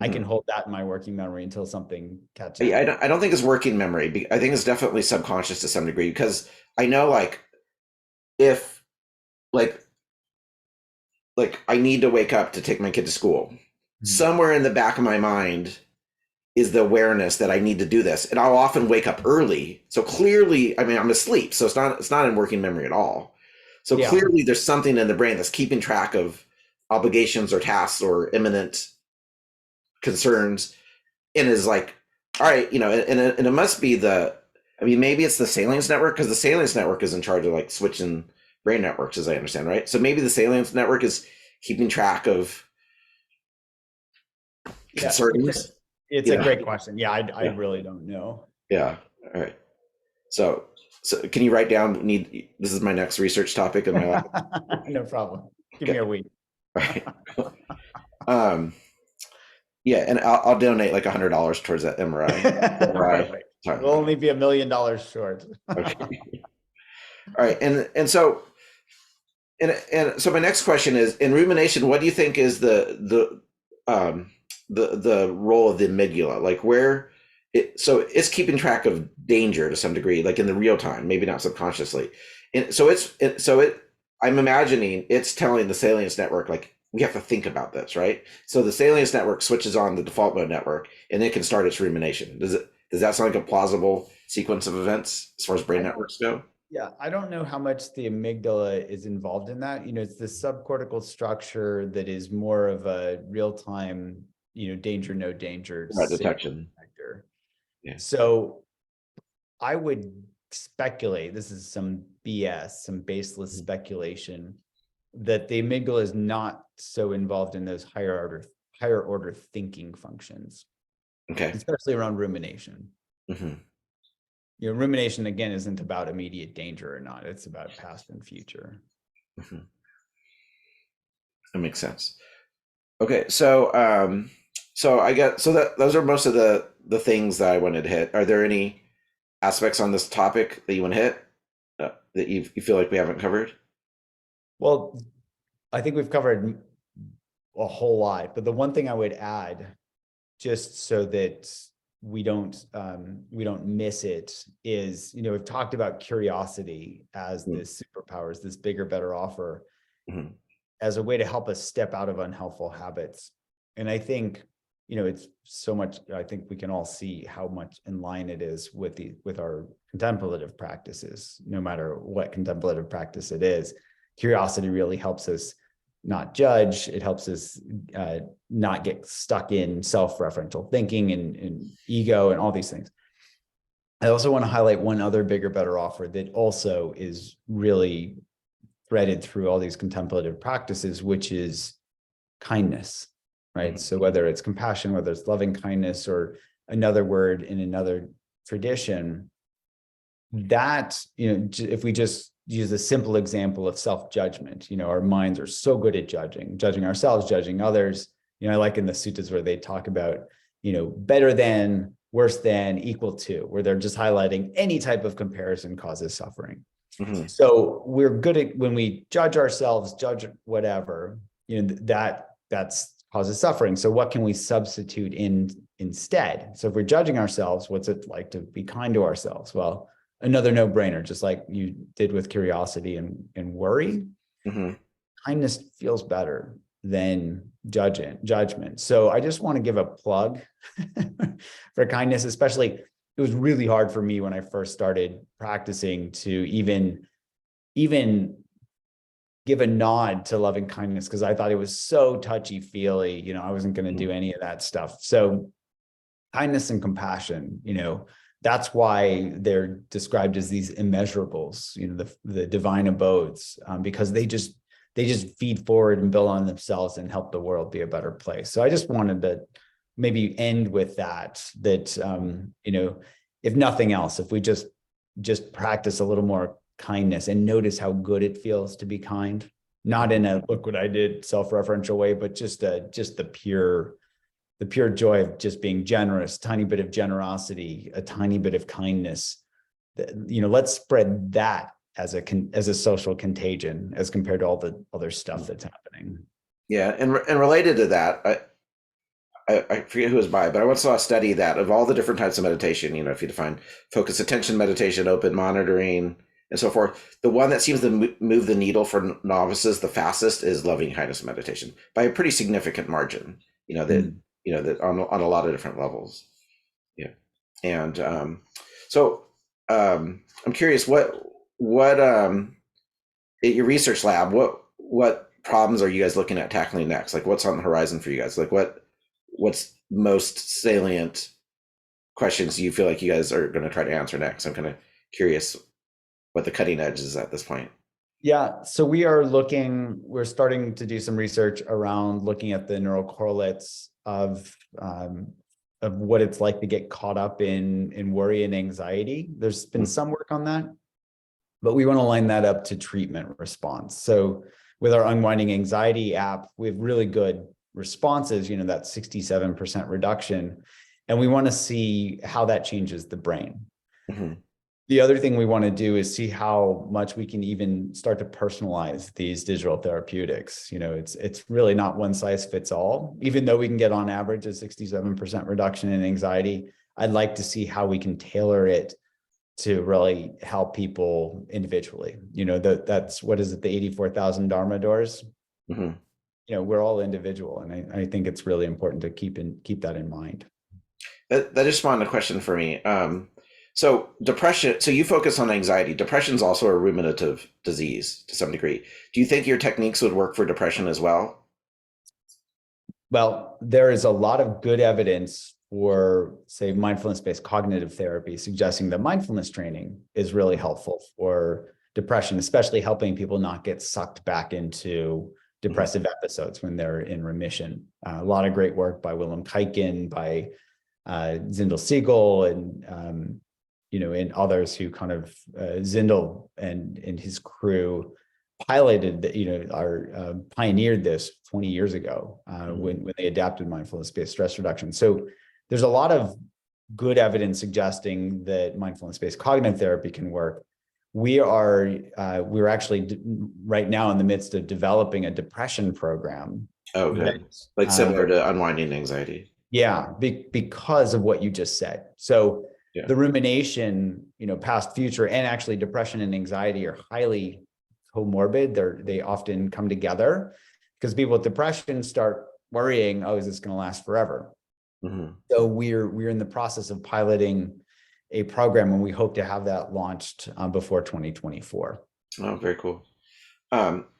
S2: I can hold that in my working memory until something catches up.
S1: Yeah, I don't think it's working memory. I think it's definitely subconscious to some degree, because I know, if I need to wake up to take my kid to school, somewhere in the back of my mind is the awareness that I need to do this. And I'll often wake up early. So clearly, I'm asleep. So it's not in working memory at all. So clearly there's something in the brain that's keeping track of obligations or tasks or imminent concerns, and is like, all right, and it must be maybe it's the salience network, because the salience network is in charge of switching brain networks, as I understand, right? So maybe the salience network is keeping track of concerns?
S2: It's a great question. Yeah, I
S1: Yeah.
S2: really don't know.
S1: Yeah. All right. So can you write down? This is my next research topic in my life.
S2: No problem. Give
S1: Okay.
S2: me a week.
S1: All right. Yeah, and I'll donate like $100 towards that MRI.
S2: Perfect. We'll only be $1 million short.
S1: Okay. All right, and so my next question is, in rumination, what do you think is the role of the amygdala? Like where so it's keeping track of danger to some degree, like in the real time, maybe not subconsciously. And so I'm imagining it's telling the salience network, like, we have to think about this, right? So the salience network switches on the default mode network, and it can start its rumination. Does that sound like a plausible sequence of events as far as brain networks go?
S2: Yeah, I don't know how much the amygdala is involved in that. It's the subcortical structure that is more of a real-time, danger, no danger
S1: Detection.
S2: factor.
S1: Yeah.
S2: So I would speculate, this is some BS, some baseless speculation, that the amygdala is not so involved in those higher order thinking functions.
S1: Okay.
S2: Especially around rumination.
S1: Mm-hmm.
S2: Rumination, again, isn't about immediate danger or not. It's about past and future.
S1: Mm-hmm. That makes sense. Okay, so I get that those are most of the things that I wanted to hit. Are there any aspects on this topic that you want to hit that you feel like we haven't covered?
S2: Well, I think we've covered a whole lot, but the one thing I would add, just so that we don't miss it, is we've talked about curiosity as this superpower, as this bigger, better offer, as a way to help us step out of unhelpful habits. And I think it's so much. I think we can all see how much in line it is with our contemplative practices. No matter what contemplative practice it is, curiosity really helps us not judge. It helps us not get stuck in self-referential thinking and ego and all these things. I also want to highlight one other bigger, better offer that also is really threaded through all these contemplative practices, which is kindness, right? So whether it's compassion, whether it's loving kindness, or another word in another tradition, that, if we just use a simple example of self-judgment, our minds are so good at judging ourselves, judging others. I like in the suttas where they talk about, better than, worse than, equal to, where they're just highlighting any type of comparison causes suffering. Mm-hmm. So we're good at, when we judge ourselves, judge whatever, that's causes suffering. So what can we substitute instead? So if we're judging ourselves, what's it like to be kind to ourselves? Well, another no-brainer, just like you did with curiosity and worry. Mm-hmm. Kindness feels better than judgment. So I just want to give a plug for kindness, especially. It was really hard for me when I first started practicing to even give a nod to loving kindness, because I thought it was so touchy-feely. I wasn't going to do any of that stuff. So kindness and compassion, that's why they're described as these immeasurables, the divine abodes, because they just feed forward and build on themselves and help the world be a better place. So I just wanted to maybe end with that, if nothing else, if we just practice a little more kindness and notice how good it feels to be kind, not in a look what I did self-referential way, but just the pure joy of just being generous, tiny bit of generosity, a tiny bit of kindness. Let's spread that as a social contagion as compared to all the other stuff that's happening.
S1: Yeah, and related to that, I forget who was by, but I once saw a study that of all the different types of meditation, if you define focused attention meditation, open monitoring, and so forth, the one that seems to move the needle for novices the fastest is loving kindness meditation by a pretty significant margin. That on a lot of different levels. Yeah, and so I'm curious, what at your research lab, what problems are you guys looking at tackling next? Like, what's on the horizon for you guys? Like, what's most salient questions you feel like you guys are going to try to answer next? I'm kind of curious what the cutting edge is at this point.
S2: Yeah, so we're starting to do some research around looking at the neural correlates of what it's like to get caught up in worry and anxiety. There's been some work on that, but we want to line that up to treatment response. So with our Unwinding Anxiety app, we have really good responses, that 67% reduction, and we want to see how that changes the brain.
S1: Mm-hmm.
S2: The other thing we want to do is see how much we can even start to personalize these digital therapeutics. It's really not one size fits all. Even though we can get on average a 67% reduction in anxiety, I'd like to see how we can tailor it to really help people individually. That's what is it, the 84,000 Dharma doors?
S1: Mm-hmm.
S2: We're all individual, and I think it's really important to keep that in mind.
S1: That just spawned a question for me. So depression, so you focus on anxiety. Depression is also a ruminative disease to some degree. Do you think your techniques would work for depression as well?
S2: Well, there is a lot of good evidence for, say, mindfulness-based cognitive therapy, suggesting that mindfulness training is really helpful for depression, especially helping people not get sucked back into depressive episodes when they're in remission. A lot of great work by Willem Kuyken, by Zindel Siegel, and others who kind of Zindel and his crew piloted, pioneered this 20 years ago when they adapted mindfulness-based stress reduction. So there's a lot of good evidence suggesting that mindfulness-based cognitive therapy can work. We're actually right now in the midst of developing a depression program.
S1: Oh, good. Like similar to unwinding anxiety.
S2: Yeah, because of what you just said. So
S1: Yeah.
S2: the rumination, past, future, and actually depression and anxiety are highly comorbid. They often come together because people with depression start worrying, oh, is this going to last forever?
S1: Mm-hmm.
S2: So we're in the process of piloting a program, and we hope to have that launched before 2024.
S1: Oh, very cool.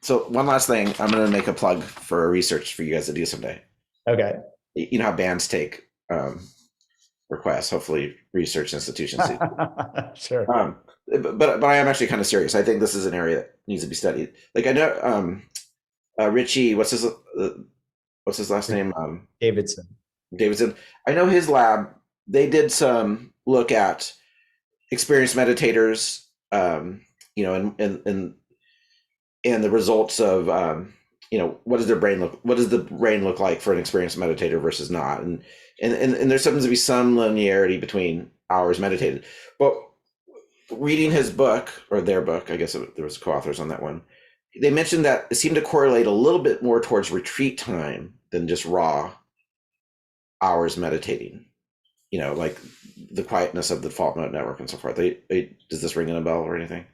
S1: So one last thing, I'm going to make a plug for research for you guys to do someday.
S2: Okay.
S1: You know how bands take requests, hopefully research institutions.
S2: Sure.
S1: But I am actually kind of serious. I think this is an area that needs to be studied. Like I know Richie, what's his last name?
S2: Davidson.
S1: Davidson. I know his lab, they did some look at experienced meditators, and the results of, what does the brain look like for an experienced meditator versus not? And there seems to be some linearity between hours meditated. But reading his book, or their book, I guess there was co-authors on that one, they mentioned that it seemed to correlate a little bit more towards retreat time than just raw hours meditating. Like the quietness of the default mode network and so forth. Does this ring in a bell or anything?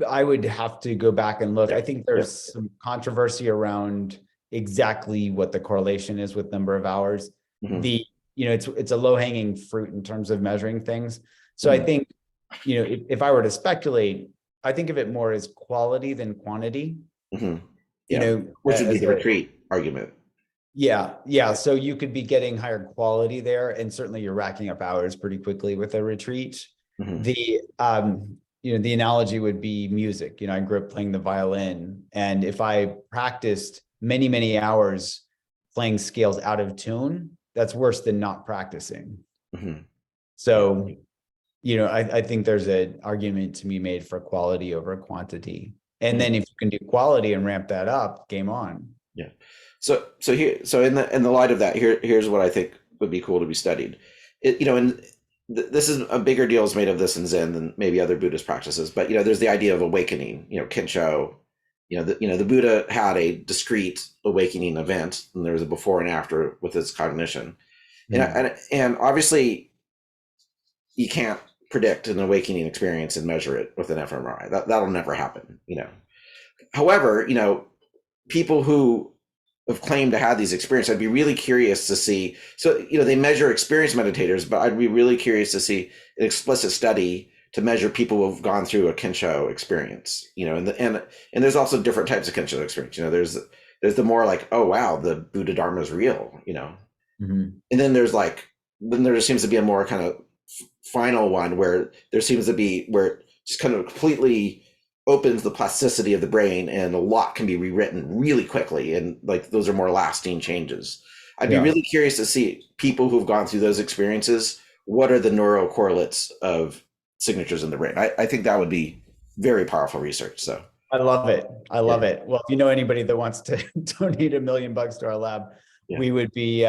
S2: I would have to go back and look. I think there's some controversy around exactly what the correlation is with number of hours. Mm-hmm. It's a low-hanging fruit in terms of measuring things. So I think, if I were to speculate, I think of it more as quality than quantity.
S1: Mm-hmm. Yeah. Which would be the retreat argument.
S2: Yeah. So you could be getting higher quality there, and certainly you're racking up hours pretty quickly with a retreat. Mm-hmm. The analogy would be music. I grew up playing the violin, and if I practiced many, many hours playing scales out of tune, that's worse than not practicing. Mm-hmm. So, I think there's an argument to be made for quality over quantity. And then if you can do quality and ramp that up, game on.
S1: Yeah. So in the light of that, here's what I think would be cool to be studied. This is a bigger deal is made of this in Zen than maybe other Buddhist practices, but there's the idea of awakening. Kensho, the Buddha had a discrete awakening event, and there was a before and after with his cognition, and obviously you can't predict an awakening experience and measure it with an fMRI. That'll never happen. However, people who have claimed to have these experiences, I'd be really curious to see. So, they measure experienced meditators, but I'd be really curious to see an explicit study to measure people who have gone through a Kensho experience. And there's also different types of Kensho experience. There's the more like, oh wow, the Buddha Dharma is real. Mm-hmm. And then there seems to be a more kind of final one where there seems to be where just kind of completely opens the plasticity of the brain, and a lot can be rewritten really quickly, and like those are more lasting changes. I'd be
S2: Yeah.
S1: really curious to see people who've gone through those experiences. What are the neural correlates of signatures in the brain? I think that would be very powerful research. So
S2: I love it. I
S1: yeah,
S2: love it. Well, if you know anybody that wants to donate $1 million to our lab,
S1: yeah.
S2: we would be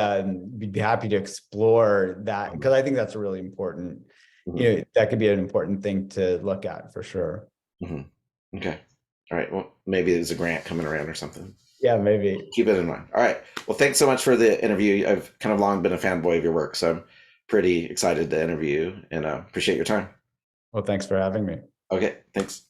S2: we'd be happy to explore that, because I think that's a really important,
S1: Mhm.
S2: that could be an important thing to look at for sure.
S1: Mhm. Okay. All right. Well, maybe there's a grant coming around or something.
S2: Yeah, maybe.
S1: Keep it in mind. All right. Well, thanks so much for the interview. I've kind of long been a fanboy of your work, so I'm pretty excited to interview you, and appreciate your time.
S2: Well, thanks for having me.
S1: Okay. Thanks.